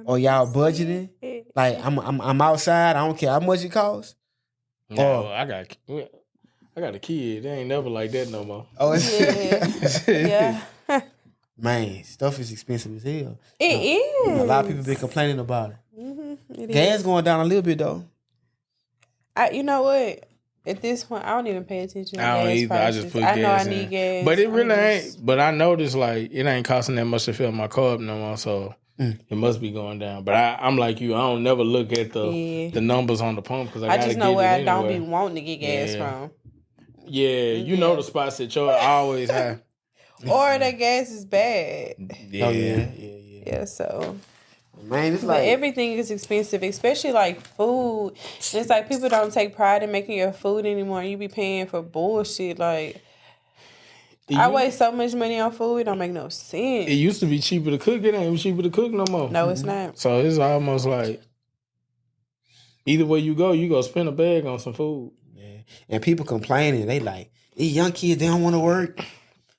Or y'all budgeting? Like, I'm outside. I don't care how much it costs. No, I got a kid. They ain't never like that no more. Oh, yeah. Man, stuff is expensive as hell. It is. A lot of people been complaining about it. Mm-hmm, Gas going down a little bit though. You know what? At this point, I don't even pay attention to I don't gas either. prices. I just put gas in. I know I need gas. But it really ain't. But I noticed, like, it ain't costing that much to fill my car up no more, so it must be going down. But I'm like you. I don't never look at the numbers on the pump because I just know where I don't be wanting to get gas from. Yeah, you know the spots that you're always high. Or the gas is bad. Yeah. Oh, yeah. Yeah, so... Man, it's like everything is expensive, especially like food. And it's like people don't take pride in making your food anymore. You be paying for bullshit. Like I waste so much money on food, it don't make no sense. It used to be cheaper to cook. It ain't cheaper to cook no more. No, it's not. So it's almost like either way you go spend a bag on some food. Yeah. And people complaining. They like, these young kids, they don't want to work.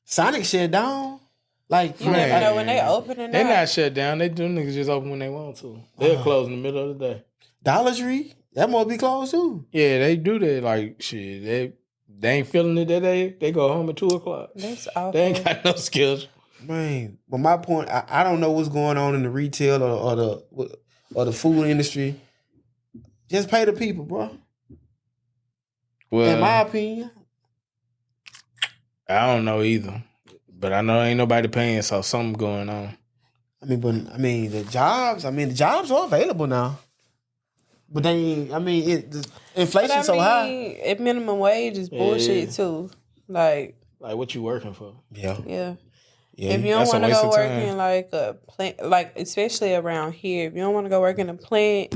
Sonic shut down. Like, you never know when they open. They not shut down. Them niggas just open when they want to. They'll close in the middle of the day. Dollar Tree, that must be closed too. Yeah, they do that. Like shit, they ain't feeling it that day. They go home at 2:00. That's awful. They ain't got no skills. Man, but my point, I don't know what's going on in the retail or the food industry. Just pay the people, bro. Well, in my opinion, I don't know either. But I know ain't nobody paying, so something going on. the jobs are available now. But the inflation's so high. At minimum wage is bullshit too. Like what you working for? Yeah. If you don't want to go work in like a plant, like especially around here, if you don't want to go work in a plant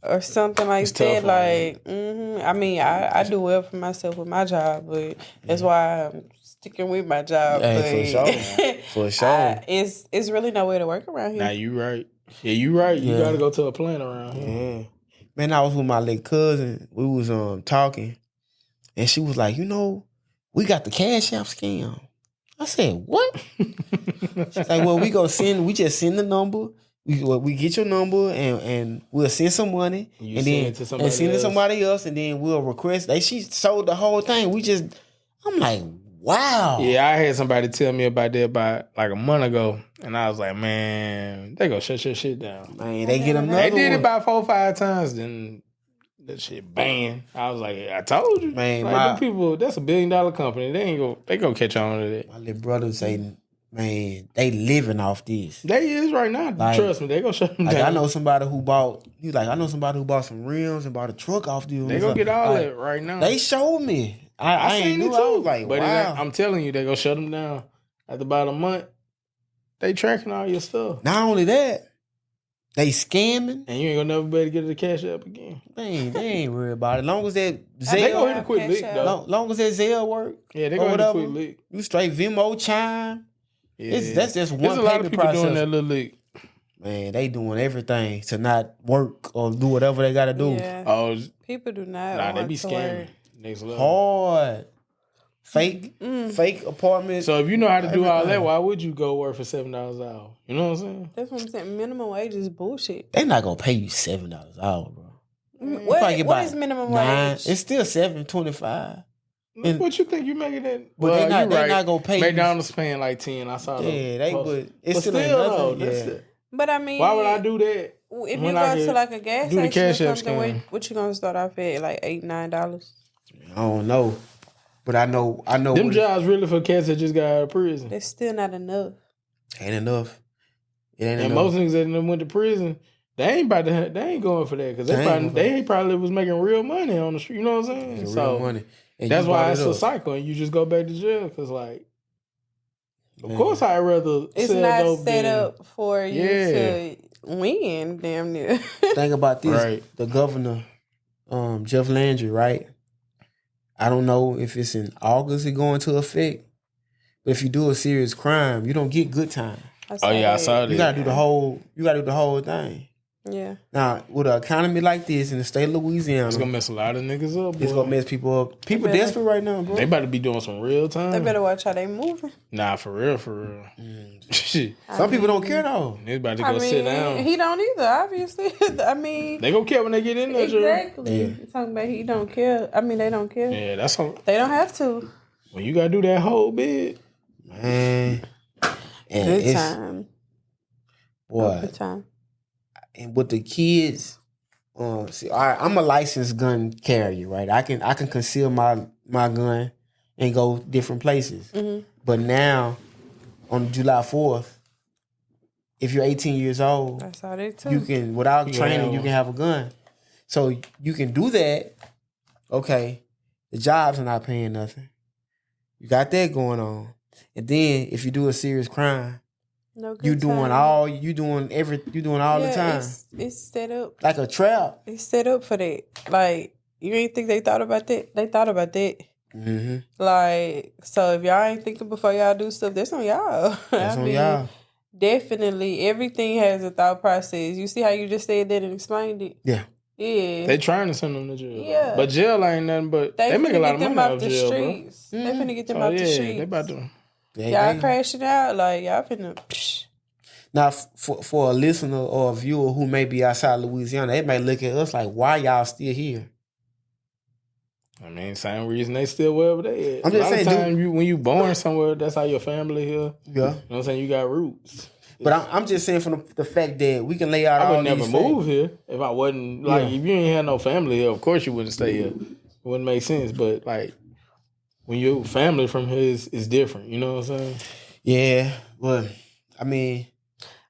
or something like it's that, tough, like, I do well for myself with my job, but that's why I'm sticking with my job. For sure. It's really no way to work around here. Nah, you right. Yeah, you right. You gotta go to a plant around here. Yeah. Man, I was with my little cousin. We was talking, and she was like, we got the Cash App scam. I said, what? She's like, well, we just send the number. We get your number and we'll send some money and then send it to somebody else and then we'll request. She sold the whole thing. I'm like, wow. Yeah, I had somebody tell me about that about like a month ago, and I was like, man, they gonna shut your shit down. Man, they get another They did one. it about 4 or 5 times, then that shit banned. I was like, I told you. Man, them people, that's $1 billion company. They gonna catch on to that. My little brother say, man, they living off this. They is right now. Trust me, they gonna shut them down. I know somebody who bought some rims and bought a truck off this. They gonna get all that right now. They showed me. I ain't knew. I was like, but wow. I'm telling you, they gonna shut them down. After about a month, they tracking all your stuff. Not only that, they scamming. And you ain't gonna never be able to get the Cash App again. They ain't worried about it. Long as that Zelle, they gonna hit a quick lick though. Long as that Zelle work. Yeah, they gonna hit a quick lick. You straight Venmo, Chime. Yeah. That's just one There's a lot of people process. doing that little lick. Man, they doing everything to not work or do whatever they gotta do. Yeah. Oh, people do not. Nah, they be to scamming. work. Next level. Hard. Fake apartments. So if you know how to do all that, why would you go work for $7 an hour? You know what I'm saying? That's what I'm saying. Minimum wage is bullshit. They not gonna pay you $7 an hour, bro. What is minimum wage? It's still $7.25. What you think you making that? But they're not gonna pay. McDonald's paying like 10. I saw that. Yeah, they would. It's but still nothing. Yeah. Still, but I mean, why would I do that? If you go to like a gas do the Cash station or App something, what you gonna start off at? Like $8, $9? I don't know, but I know. Them jobs really for cats that just got out of prison. It's still not enough. Ain't enough. It ain't and enough. most niggas that went to prison, they ain't going for that because they probably was making real money on the street. You know what I'm saying? Real money. And that's why it's a cycle, and you just go back to jail because, like, of course, I'd rather. It's not set up for you to win. Damn near. Think about this: right. The governor, Jeff Landry, right? I don't know if it's in August it going into effect, but if you do a serious crime, you don't get good time. I saw that. You gotta do the whole thing. Yeah. Now, with an economy like this in the state of Louisiana, it's gonna mess a lot of niggas up. Boy. It's gonna mess people up. People desperate right now, bro. They about to be doing some real time. They better watch how they moving. Nah, for real. Some people don't care though. They about to go sit down. He don't either, obviously. I mean, they gonna care when they get in there. Exactly. Yeah. You're talking about he don't care. I mean, they don't care. Yeah, that's all. They don't have to. When you gotta do that whole bit, man. And good time. Boy. Good time. And with the kids, I'm a licensed gun carrier, right? I can conceal my gun and go different places. Mm-hmm. But now, on July 4th, if you're 18 years old, that's how they too. you can, without training, you can have a gun. So you can do that. Okay, the jobs are not paying nothing. You got that going on, and then if you do a serious crime. No good You doing all the time. It's set up like a trap. It's set up for that. Like you ain't think they thought about that? They thought about that. Mm-hmm. Like so, if y'all ain't thinking before y'all do stuff, that's on y'all. That's on y'all. Definitely, everything has a thought process. You see how you just said that and explained it? Yeah. Yeah. They trying to send them to jail. Yeah. But jail ain't nothing but they make a lot of money off jail, streets. bro. They finna get them off the streets. They about to. Y'all crashing out like y'all finna. Psh. Now, for a listener or a viewer who may be outside Louisiana, they may look at us like, "Why y'all still here?" I mean, same reason they still wherever they at. I'm just saying, a lot of times when you born somewhere, that's how your family here. Yeah. You know what I'm saying? You got roots. But I'm just saying from the fact that we can lay out I all would never these move things. here if I wasn't, like, if you ain't had no family here, of course you wouldn't stay here. It wouldn't make sense. But, like, when your family from here is different, you know what I'm saying? Yeah, but I mean,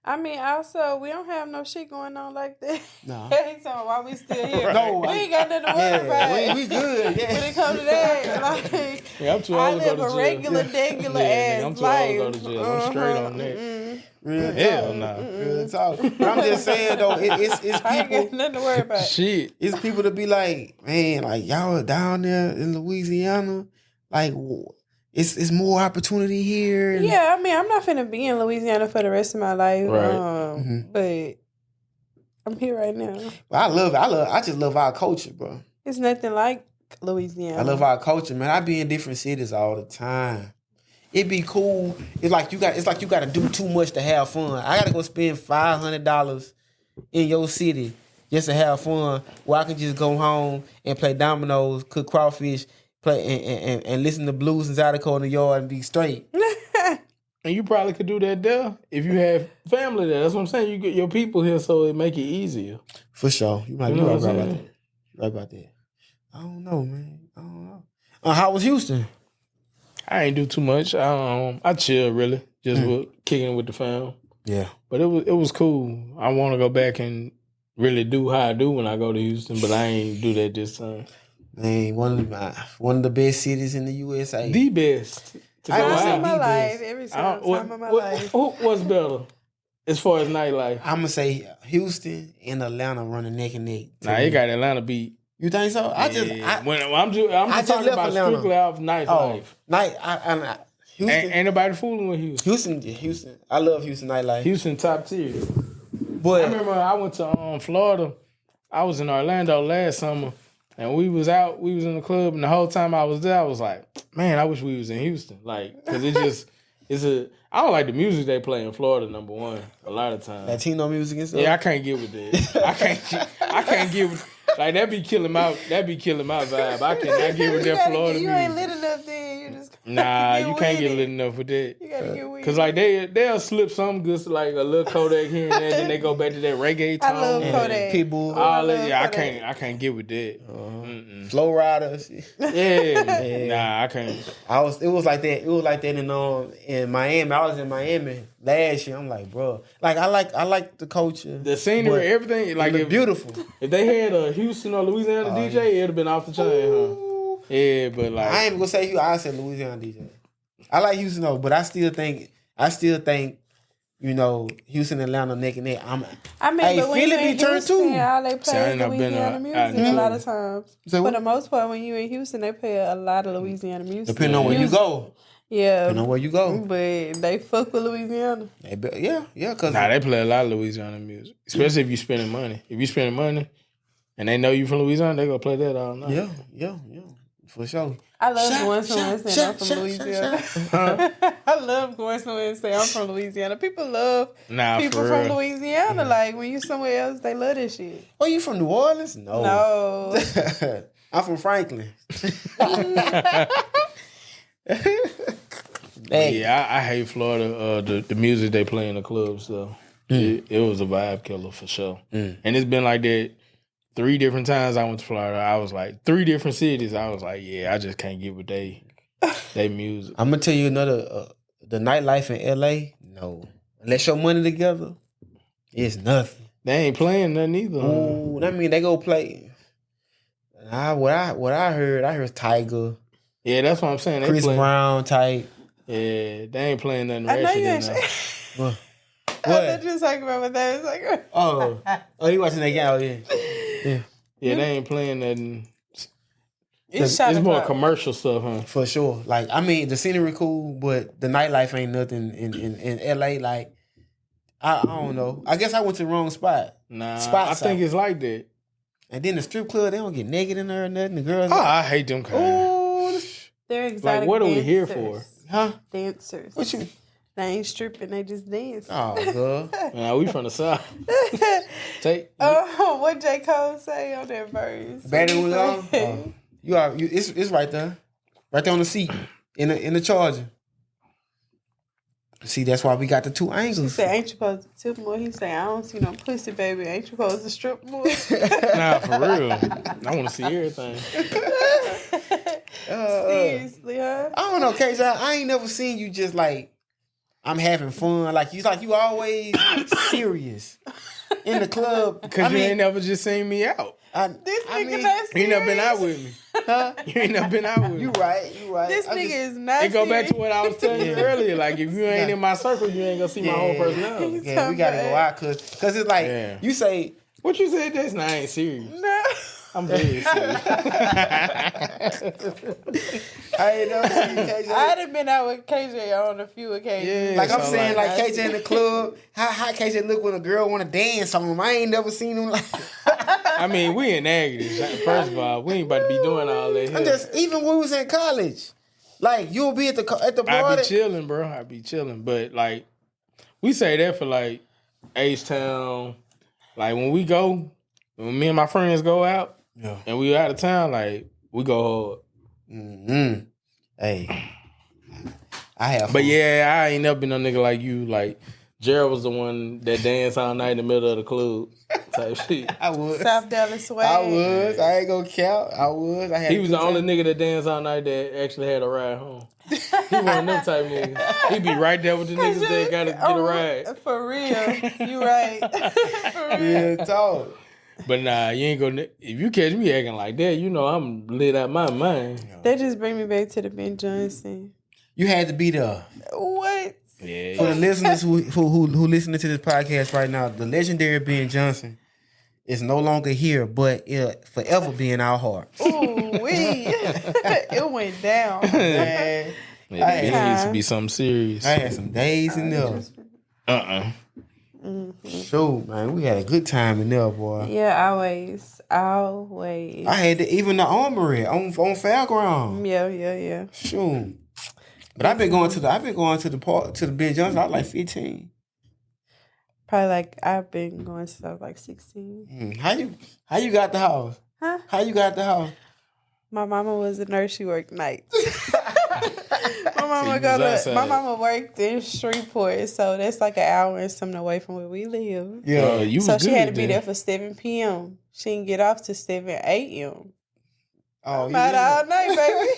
also, we don't have no shit going on like that. no. So why we still here? No, we ain't got nothing to worry about. we good. Yeah. When it comes to that, like, Yeah, I'm too I old to go live to a jail. regular, degular Nigga, ass I'm too life. old to go to jail. I'm straight on that. Real Hell nah. Real talk. But I'm just saying though, it's I ain't got people. nothing to worry about. Shit. It's people to be like, man, like y'all are down there in Louisiana, like it's more opportunity here. And Yeah, I mean, I'm not finna be in Louisiana for the rest of my life. Right. But I'm here right now. I just love our culture, bro. It's nothing like Louisiana. I love our culture, man. I be in different cities all the time. It be cool. It's like you got to do too much to have fun. I gotta go spend $500 in your city just to have fun, where I can just go home and play dominoes, cook crawfish, play and listen to blues and Zydeco in the yard and be straight. And you probably could do that there if you have family there. That's what I'm saying. You get your people here, so it make it easier. For sure. You might be right about that. Right about that. I don't know, man. I don't know. How was Houston? I ain't do too much. I chill really, just kicking with the fam. Yeah. But it was cool. I want to go back and really do how I do when I go to Houston, but I ain't do that this time. Man, one of the best cities in the USA. The best. Time of my life. Every time of my life. What's better as far as nightlife? I'm gonna say Houston and Atlanta running neck and neck. Nah, it got Atlanta beat. You think so? I'm just talking about Atlanta. strictly off nightlife. Houston. Ain't nobody fooling with Houston. Houston. I love Houston nightlife. Houston top tier. But I remember I went to Florida. I was in Orlando last summer, and we was in the club, and the whole time I was there, I was like, man, I wish we was in Houston. Like, because I don't like the music they play in Florida, number one, a lot of times. Latino music and stuff? Yeah, I can't get with that. I can't get with, like, that be killing my vibe. I cannot get with that Florida music. You ain't lit enough then. You just Nah, you can't get lit enough with that. You gotta get weird. Cause like they'll slip some good, like a little Kodak here and there, then they go back to that reggae tone. I love Kodak. Pitbull. All that, yeah, I can't get with that. Flow Riders. Yeah, nah, I can't. It was like that. It was like that in Miami. I was in Miami last year. I'm like, bro, like I like the culture, The scenery, everything. Like it beautiful. If they had a Houston or Louisiana DJ, it'd have been off the chain, huh? Yeah, but like I ain't gonna say you. I said Louisiana DJ. I like Houston though, but I still think you know Houston, Atlanta neck and neck. But when Philly you be in turned Houston, too. all they play is I've been Louisiana music a lot of times. For the most part, when you in Houston, they play a lot of Louisiana music. Depending on where you go. Yeah. Depending on where you go. But they fuck with Louisiana. Yeah. Cause they play a lot of Louisiana music, especially if you spending money. If you spending money, and they know you from Louisiana, they gonna play that all night. Yeah. For sure. I love going somewhere and saying I'm from Louisiana. I love going somewhere and saying I'm from Louisiana. People love people from Louisiana. Like, when you somewhere else, they love this shit. Oh, you from New Orleans? No. I'm from Franklin. Hey. Yeah, I hate Florida. The music they play in the clubs, though. It was a vibe killer for sure. And it's been like that 3 different times I went to Florida. I was like, 3 different cities. I was like, yeah, I just can't get with they music. I'm gonna tell you another. The nightlife in LA, no. Unless your money together, it's nothing. They ain't playing nothing either. Ooh, that mean they go play. What I heard Tiger. Yeah, that's what I'm saying. They Chris Brown type. Yeah, they ain't playing nothing I know ratchet you in ain't. What? I was just talking about what that was like. Oh, you watching that game? Yeah. Yeah, they ain't playing nothing. It's more commercial stuff, huh? For sure. Like, I mean, the scenery cool, but the nightlife ain't nothing in LA. Like, I don't know. I guess I went to the wrong spot. Nah, I think it's like that. And then the strip club, they don't get naked in there or nothing. The girls. I hate them kind. Oh, they're exotic. Like, what are we dancers. here for? Huh? Dancers. What you? They ain't stripping, they just dance. Oh, girl. Nah, we from the South. What J. Cole say on that verse? Better than we are? It's right there on the seat in the charger. See, that's why we got the two angles. She said, ain't you supposed to tip more? He said, I don't see no pussy, baby. Ain't you supposed to strip more? Nah, for real. I want to see everything. Seriously, huh? I don't know, KJ. I ain't never seen you just like, I'm having fun. Like you always serious in the club. Because you ain't never just seen me out. This nigga not serious. You ain't never been out with me. Huh? You ain't never been out with me. You right. This nigga is not It go back to what I was telling you earlier. Like, if you ain't in my circle, you ain't gonna see my whole personality. Yeah, we gotta go out because it's like you say. What you said just now ain't serious. No. I'm very serious. I ain't never seen KJ. I done been out with KJ on a few occasions. Yeah, Like I'm so saying, like KJ in the club, how KJ look when a girl want to dance on him. I ain't never seen him like. I mean, we in negatives. First of all, we ain't about to be doing all that. I'm just even when we was in college, like you'll be at the party. I be chilling, bro. I be chilling, but like we say that for like H-Town. Like when we go, when me and my friends go out, and we out of town, like we go hard. Mm-hmm. Hey, I have. Fun. But yeah, I ain't never been no nigga like you. Like Gerald was the one that danced all night in the middle of the club type shit. I was South Dallas swag. I was. I ain't gonna count. I was. He was the only nigga that danced all night that actually had a ride home. He one of them type niggas. He be right there with the niggas that gotta get a ride. For real. You right. For real. Yeah, talk. But nah, you ain't gonna. If you catch me acting like that, you know I'm lit out my mind. They just bring me back to the Ben Johnson. You had to be there. What? Yeah. For the listeners who listening to this podcast right now, the legendary Ben Johnson is no longer here, but it'll forever be in our hearts. Ooh, it went down. Man, It needs to be something serious. I had some days in there. Sure, man, we had a good time in there, boy. Yeah, always. I had even the armory on Fairground. Yeah. Sure. But I've been going to the Ben Johnson. I was like 15. Probably like I've been going since I was like 16. How you got the house? Huh? How you got the house? My mama was a nurse. She worked nights. So my mama worked in Shreveport, so that's like an hour and something away from where we live. Yeah, so she had to be there for 7 p.m. She didn't get off till 7 a.m. Oh, I'm out all night, baby.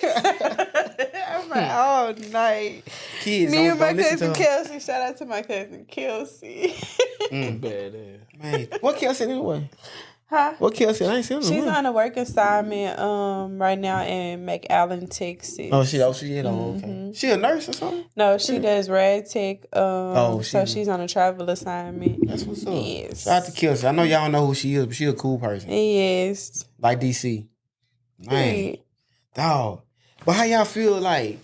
I'm out all night. Kids, Me and my don't cousin Kelsey. Shout out to my cousin Kelsey. Badass. Man, what Kelsey anyway? Huh? What Kelsey? I ain't seen her. She's on a work assignment right now in McAllen, Texas. Oh, she is. Okay. She a nurse or something? No, she does rad tech. So she's on a travel assignment. That's what's up. Yes. Shout out to Kelsey. I know y'all know who she is, but she a cool person. Yes. Like DC. Man. Yeah. Dog. But how y'all feel like,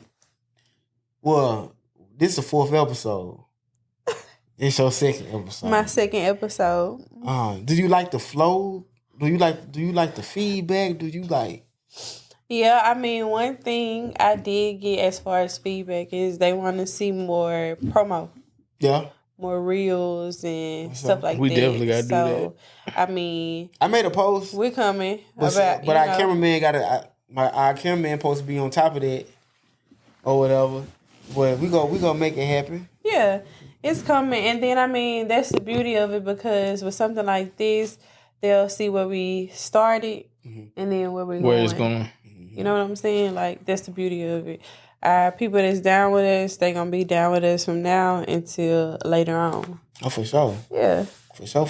well, this is the 4th episode. It's your 2nd episode. My 2nd episode. Do you like the flow? Do you like the feedback? Do you like? Yeah, I mean, one thing I did get as far as feedback is they want to see more promo. Yeah. More reels and stuff like we that. We definitely got to do that. I mean, I made a post. We're coming. But our cameraman our cameraman supposed to be on top of that or whatever. But we gonna make it happen. Yeah. It's coming, and then, I mean, that's the beauty of it, because with something like this, they'll see where we started and then where we're going. Where it's going. You know what I'm saying? Like, that's the beauty of it. People that's down with us, they going to be down with us from now until later on. Oh, for sure. Yeah. For sure.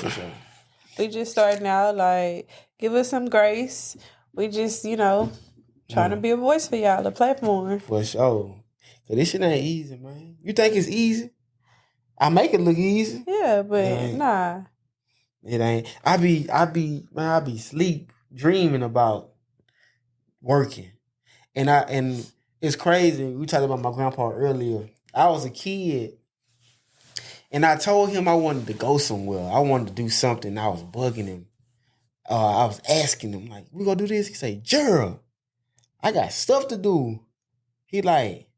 We just starting out, like, give us some grace. We just, trying to be a voice for y'all, a platform. For sure. So this shit ain't easy, man. You think it's easy? I make it look easy. Yeah, but nah. It ain't. I be sleep dreaming about working. And it's crazy. We talked about my grandpa earlier. I was a kid and I told him I wanted to go somewhere. I wanted to do something. I was bugging him. I was asking him, like, we gonna do this? He say, Gerald, I got stuff to do. He like,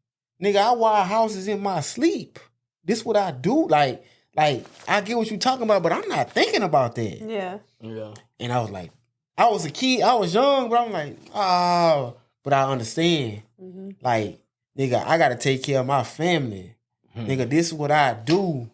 nigga, I wire houses in my sleep. This what I do. Like I get what you talking about, but I'm not thinking about that. Yeah. And I was like, I was a kid, I was young, but I'm like, oh, but I understand. Mm-hmm. Like, nigga, I gotta take care of my family. Nigga, this is what I do.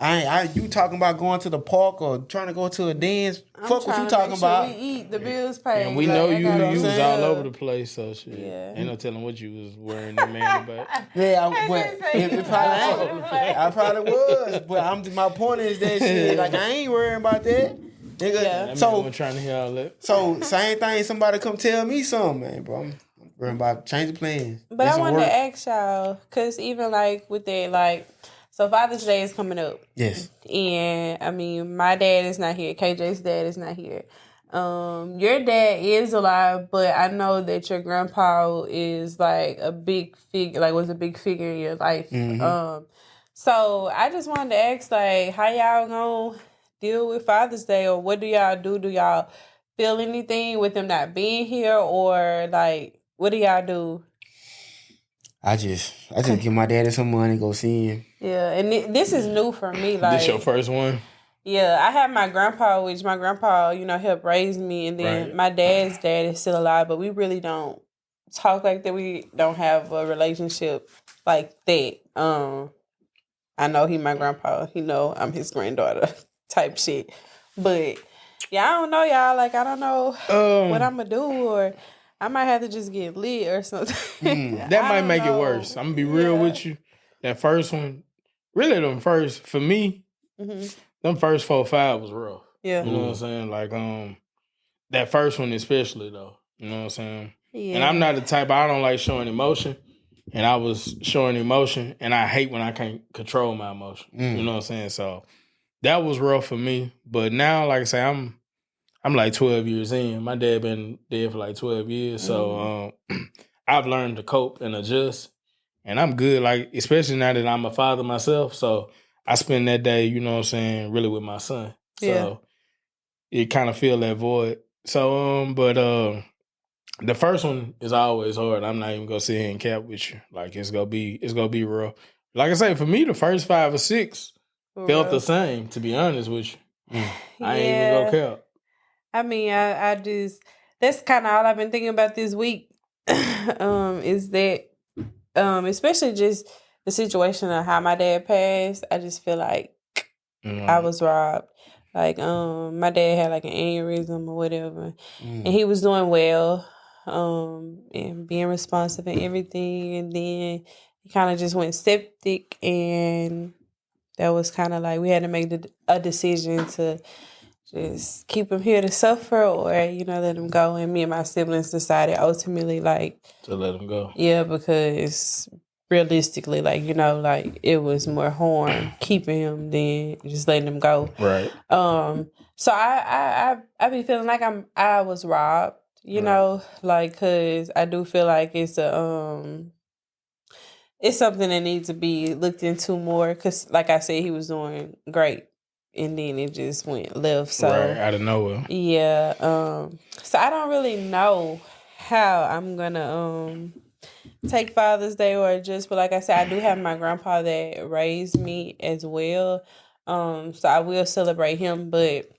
You talking about going to the park or trying to go to a dance? Fuck what you talking about. We eat, the bills paid. And we like, know you was saying? all over the place, so shit. Yeah. Ain't no telling what you was wearing that man about. Yeah, it probably I probably was. But my point is that shit. Like, I ain't worrying about that. Nigga. Yeah. That So man wasn't trying to hear all that. So same thing. Somebody come tell me something, man, bro. I'm worrying about changing plans. But I wanted to ask y'all, cause even like with that, like, so Father's Day is coming up. Yes. And I mean, my dad is not here. KJ's dad is not here. Your dad is alive, but I know that your grandpa is like a big figure, like was a big figure in your life. Mm-hmm. So I just wanted to ask, like, how y'all gonna deal with Father's Day, or what do y'all do? Do y'all feel anything with him not being here, or like, what do y'all do? I just give my daddy some money, go see him. Yeah, and this is new for me. Like, This your first one? Yeah, I had my grandpa, which my grandpa, helped raise me, and then my dad's dad is still alive, but we really don't talk like that. We don't have a relationship like that. I know he my grandpa. He know I'm his granddaughter type shit. But yeah, I don't know, y'all. Like, I don't know what I'm gonna do, or I might have to just get lit or something. That might make it worse. I'm gonna be real with you. That first one, really them first, for me, them first 4 or 5 was rough. Yeah. You know what I'm saying? Like, that first one especially though. You know what I'm saying? Yeah. And I'm not the type, I don't like showing emotion. And I was showing emotion, and I hate when I can't control my emotion. You know what I'm saying? So that was rough for me. But now, like I say, I'm like 12 years in. My dad been dead for like 12 years. So I've learned to cope and adjust. And I'm good, like, especially now that I'm a father myself. So I spend that day, you know what I'm saying, really with my son. So it kind of fill that void. So, the first one is always hard. I'm not even gonna sit here and cap with you. Like, it's gonna be real. Like I say, for me, the first 5 or 6 felt the same, to be honest with you. I ain't even gonna cap. I mean, I just, that's kind of all I've been thinking about this week. Is that, especially just the situation of how my dad passed, I just feel like I was robbed. Like, my dad had like an aneurysm or whatever, and he was doing well, and being responsive and everything, and then he kind of just went septic, and that was kind of like we had to make a decision to just keep him here to suffer, or let him go. And me and my siblings decided ultimately, like, to let him go. Yeah, because realistically, like, it was more harm keeping him than just letting him go. Right. So I be feeling like I was robbed, like, cause I do feel like it's it's something that needs to be looked into more. Cause like I said, he was doing great, and then it just went left. So right out of nowhere. Yeah. So I don't really know how I'm gonna take Father's Day or adjust, but like I said, I do have my grandpa that raised me as well. So I will celebrate him, but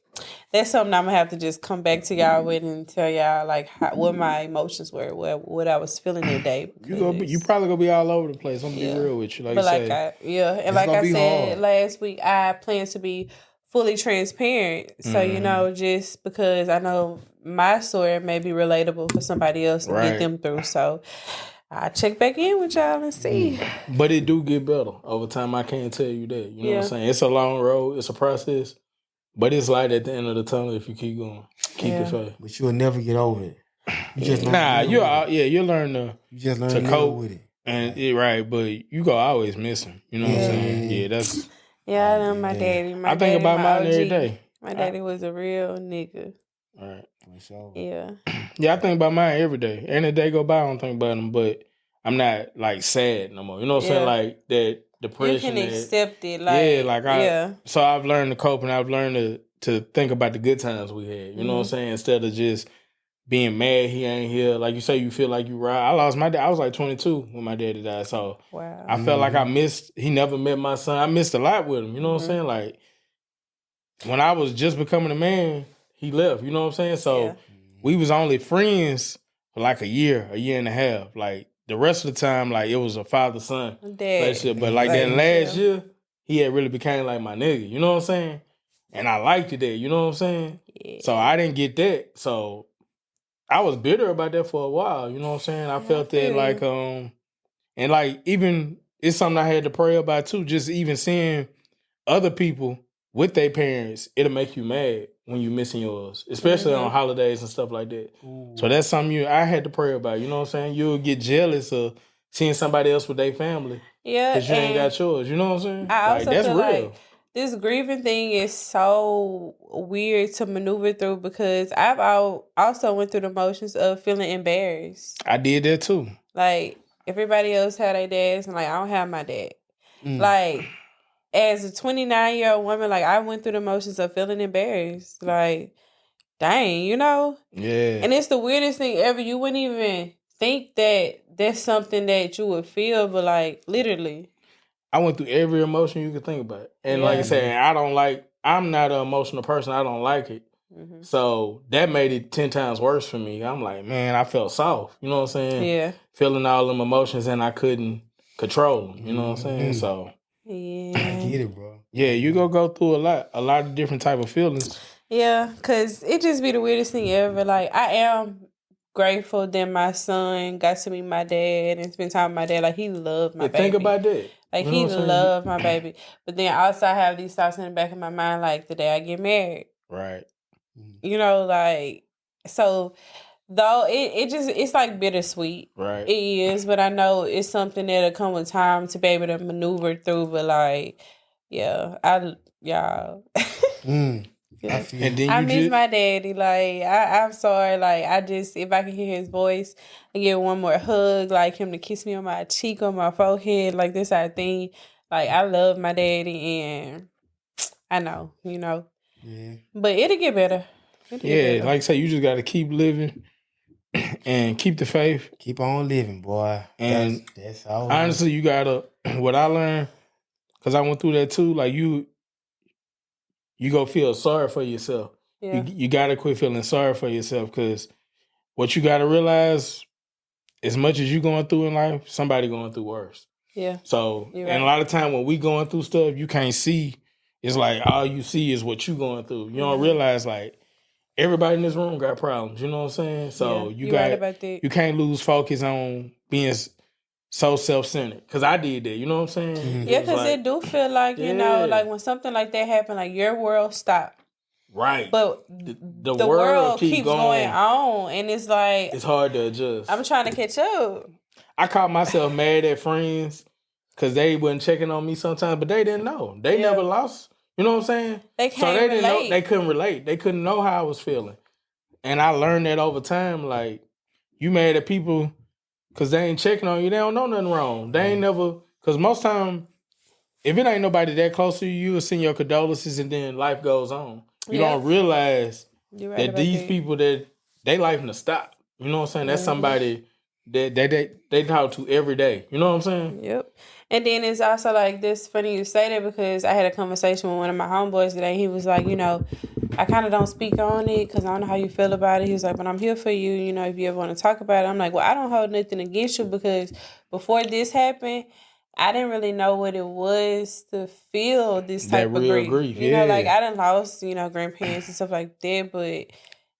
that's something I'm gonna have to just come back to y'all with and tell y'all like what my emotions were, what I was feeling that day. You probably gonna be all over the place. I'm gonna be real with you, like, but like and like I said last week, I plan to be fully transparent. So just because I know my story may be relatable for somebody else to get them through. So I check back in with y'all and see. But it do get better over time. I can't tell you that. You know what I'm saying? It's a long road. It's a process. But it's light at the end of the tunnel if you keep going. Keep the faith. But you'll never get over it. You just you'll learn to cope with it. And but you go always miss him. You know what I'm saying? Yeah, that's. Yeah, I know my daddy. I think about mine every day. My daddy was a real nigga. All right. Yeah. Yeah, I think about mine every day. Any day go by, I don't think about him, but I'm not like sad no more. You know what I'm saying? Like that depression. You can accept it. Like, So I've learned to cope, and I've learned to think about the good times we had. You know what I'm saying? Instead of just being mad he ain't here. Like you say, you feel like you right. I lost my dad. I was like 22 when my daddy died. So I felt like he never met my son. I missed a lot with him. You know what I'm saying? Like when I was just becoming a man, he left. You know what I'm saying? So we was only friends for like a year and a half. Like the rest of the time, like it was a father-son relationship. But like that last year, he had really became like my nigga. You know what I'm saying? And I liked it there. You know what I'm saying? Yeah. So I didn't get that. So I was bitter about that for a while. You know what I'm saying? I felt that like, and like even it's something I had to pray about too. Just even seeing other people with their parents, it'll make you mad when you missing yours, especially on holidays and stuff like that. Ooh. So that's something I had to pray about. You know what I'm saying? You'll get jealous of seeing somebody else with their family. Yeah, because you ain't got yours. You know what I'm saying? I also that's feel real. Like this grieving thing is so weird to maneuver through because I've also went through the motions of feeling embarrassed. I did that too. Like everybody else had their dads, and like I don't have my dad. Like as a 29-year-old woman, like I went through the motions of feeling embarrassed. Like, dang, you know? Yeah. And it's the weirdest thing ever. You wouldn't even think that that's something that you would feel, but like literally. I went through every emotion you could think about. And like I said, I'm not an emotional person. I don't like it. Mm-hmm. So that made it 10 times worse for me. I'm like, man, I felt soft. You know what I'm saying? Yeah. Feeling all them emotions and I couldn't control them. You know what I'm saying? So. Yeah. I get it, bro. Yeah, you go through a lot of different type of feelings. Yeah, because it just be the weirdest thing ever. Like, I am grateful that my son got to meet my dad and spend time with my dad. Like, he loved my baby. Think about that. Like, he loved my baby. But then also I have these thoughts in the back of my mind, like, the day I get married. Right. You know, like, so... Though it's like bittersweet. Right. It is, but I know it's something that'll come with time to be able to maneuver through. But like, yeah. And then I miss my daddy. Like, I'm sorry. Like, if I can hear his voice and get one more hug, like him to kiss me on my cheek, on my forehead, like this type of thing. Like, I love my daddy, and I know, you know. Yeah. But it'll get better. Like I say, you just got to keep living. And keep the faith. Keep on living, boy. And that's all. Honestly, you gotta. What I learned, because I went through that too. Like you go feel sorry for yourself. Yeah. You gotta quit feeling sorry for yourself because what you gotta realize, as much as you going through in life, somebody going through worse. Yeah. So, and a lot of time when we going through stuff, you can't see. It's like all you see is what you going through. You don't realize like. Everybody in this room got problems, you know what I'm saying? So you can't lose focus on being so self-centered. Because I did that, you know what I'm saying? Mm-hmm. Yeah, because it do feel like, you know, like when something like that happened, like your world stopped. Right. But the world keeps going on. And it's like... It's hard to adjust. I'm trying to catch up. I caught myself mad at friends because they wasn't checking on me sometimes, but they didn't know. They never lost... You know what I'm saying? They didn't know. They couldn't relate. They couldn't know how I was feeling. And I learned that over time. Like, you mad at people because they ain't checking on you. They don't know nothing wrong. They ain't never... Because most time, if it ain't nobody that close to you, you will send your condolences and then life goes on. You don't realize that these people, that they life to stop. You know what I'm saying? That's somebody that they talk to every day. You know what I'm saying? Yep. And then it's also like this funny you say that because I had a conversation with one of my homeboys today. He was like, you know, I kind of don't speak on it because I don't know how you feel about it. He was like, but I'm here for you, you know, if you ever want to talk about it. I'm like, well, I don't hold nothing against you because before this happened, I didn't really know what it was to feel this type of grief. You know, like I done lost, you know, grandparents and stuff like that, but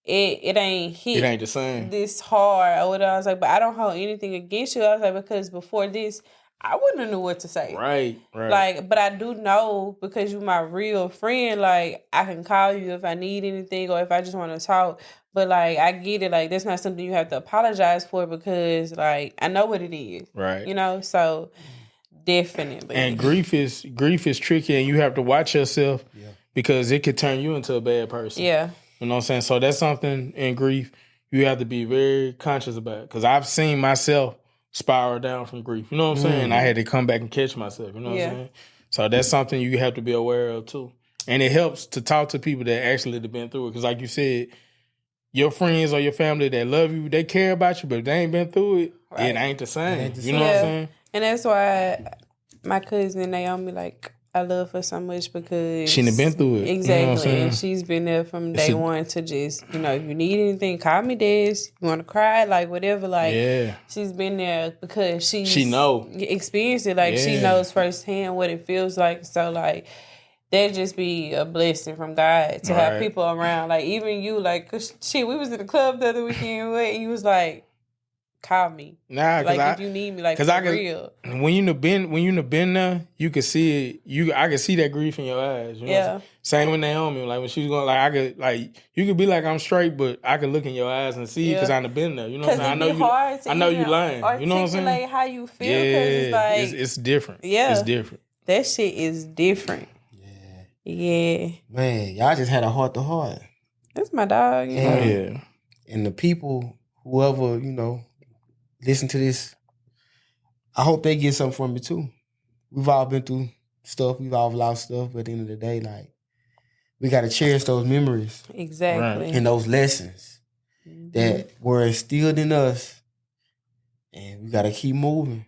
it ain't hit. It ain't the same. This hard or whatever. I was like, but I don't hold anything against you. I was like, because before this, I wouldn't have knew what to say. Right. Like, but I do know because you're my real friend, like, I can call you if I need anything or if I just want to talk. But, like, I get it. Like, that's not something you have to apologize for because, like, I know what it is. Right. You know? So, definitely. And grief is tricky and you have to watch yourself because it could turn you into a bad person. Yeah. You know what I'm saying? So, that's something in grief you have to be very conscious about. Because I've seen myself spiral down from grief. You know what I'm saying? I had to come back and catch myself. You know what I'm saying? So that's something you have to be aware of too. And it helps to talk to people that actually have been through it. Because like you said, your friends or your family that love you, they care about you, but if they ain't been through it, it ain't the same. You know what I'm saying? And that's why my cousin Naomi, like, I love her so much because She done been through it. Exactly. You know what I'm saying? And she's been there from day one to just, if you need anything, call me this. You want to cry, like whatever. Like, she's been there because she know. experienced it. Like, she knows firsthand what it feels like. So, like, that'd just be a blessing from God to have people around. Like, even you, like, cause we was in the club the other weekend, and you was like, call me. Nah, like if you need me, like for real. When you been there, you could see it. I could see that grief in your eyes. You know Same with Naomi. Like when she was going, like I could, like you could be like I'm straight, but I could look in your eyes and see because I've been there. You know what I'm saying? I know you lying. You know what I'm saying? Articulate how you feel because it's like it's different. Yeah, it's different. That shit is different. Yeah. Man, y'all just had a heart to heart. That's my dog. You know? Yeah. And the people, whoever listen to this, I hope they get something from it too. We've all been through stuff. We've all lost stuff. But at the end of the day, like, we got to cherish those memories. Exactly. And those lessons that were instilled in us. And we got to keep moving.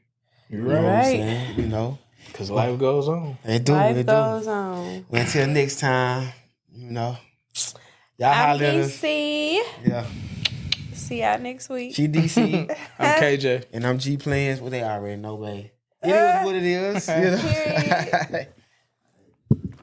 You're right. You know what I'm saying? Because life goes on. Life goes on. Until next time, y'all holler at us. Yeah. See y'all next week. She DC. I'm KJ. And I'm G Plans. Well, they already know, babe. It is what it is. Period.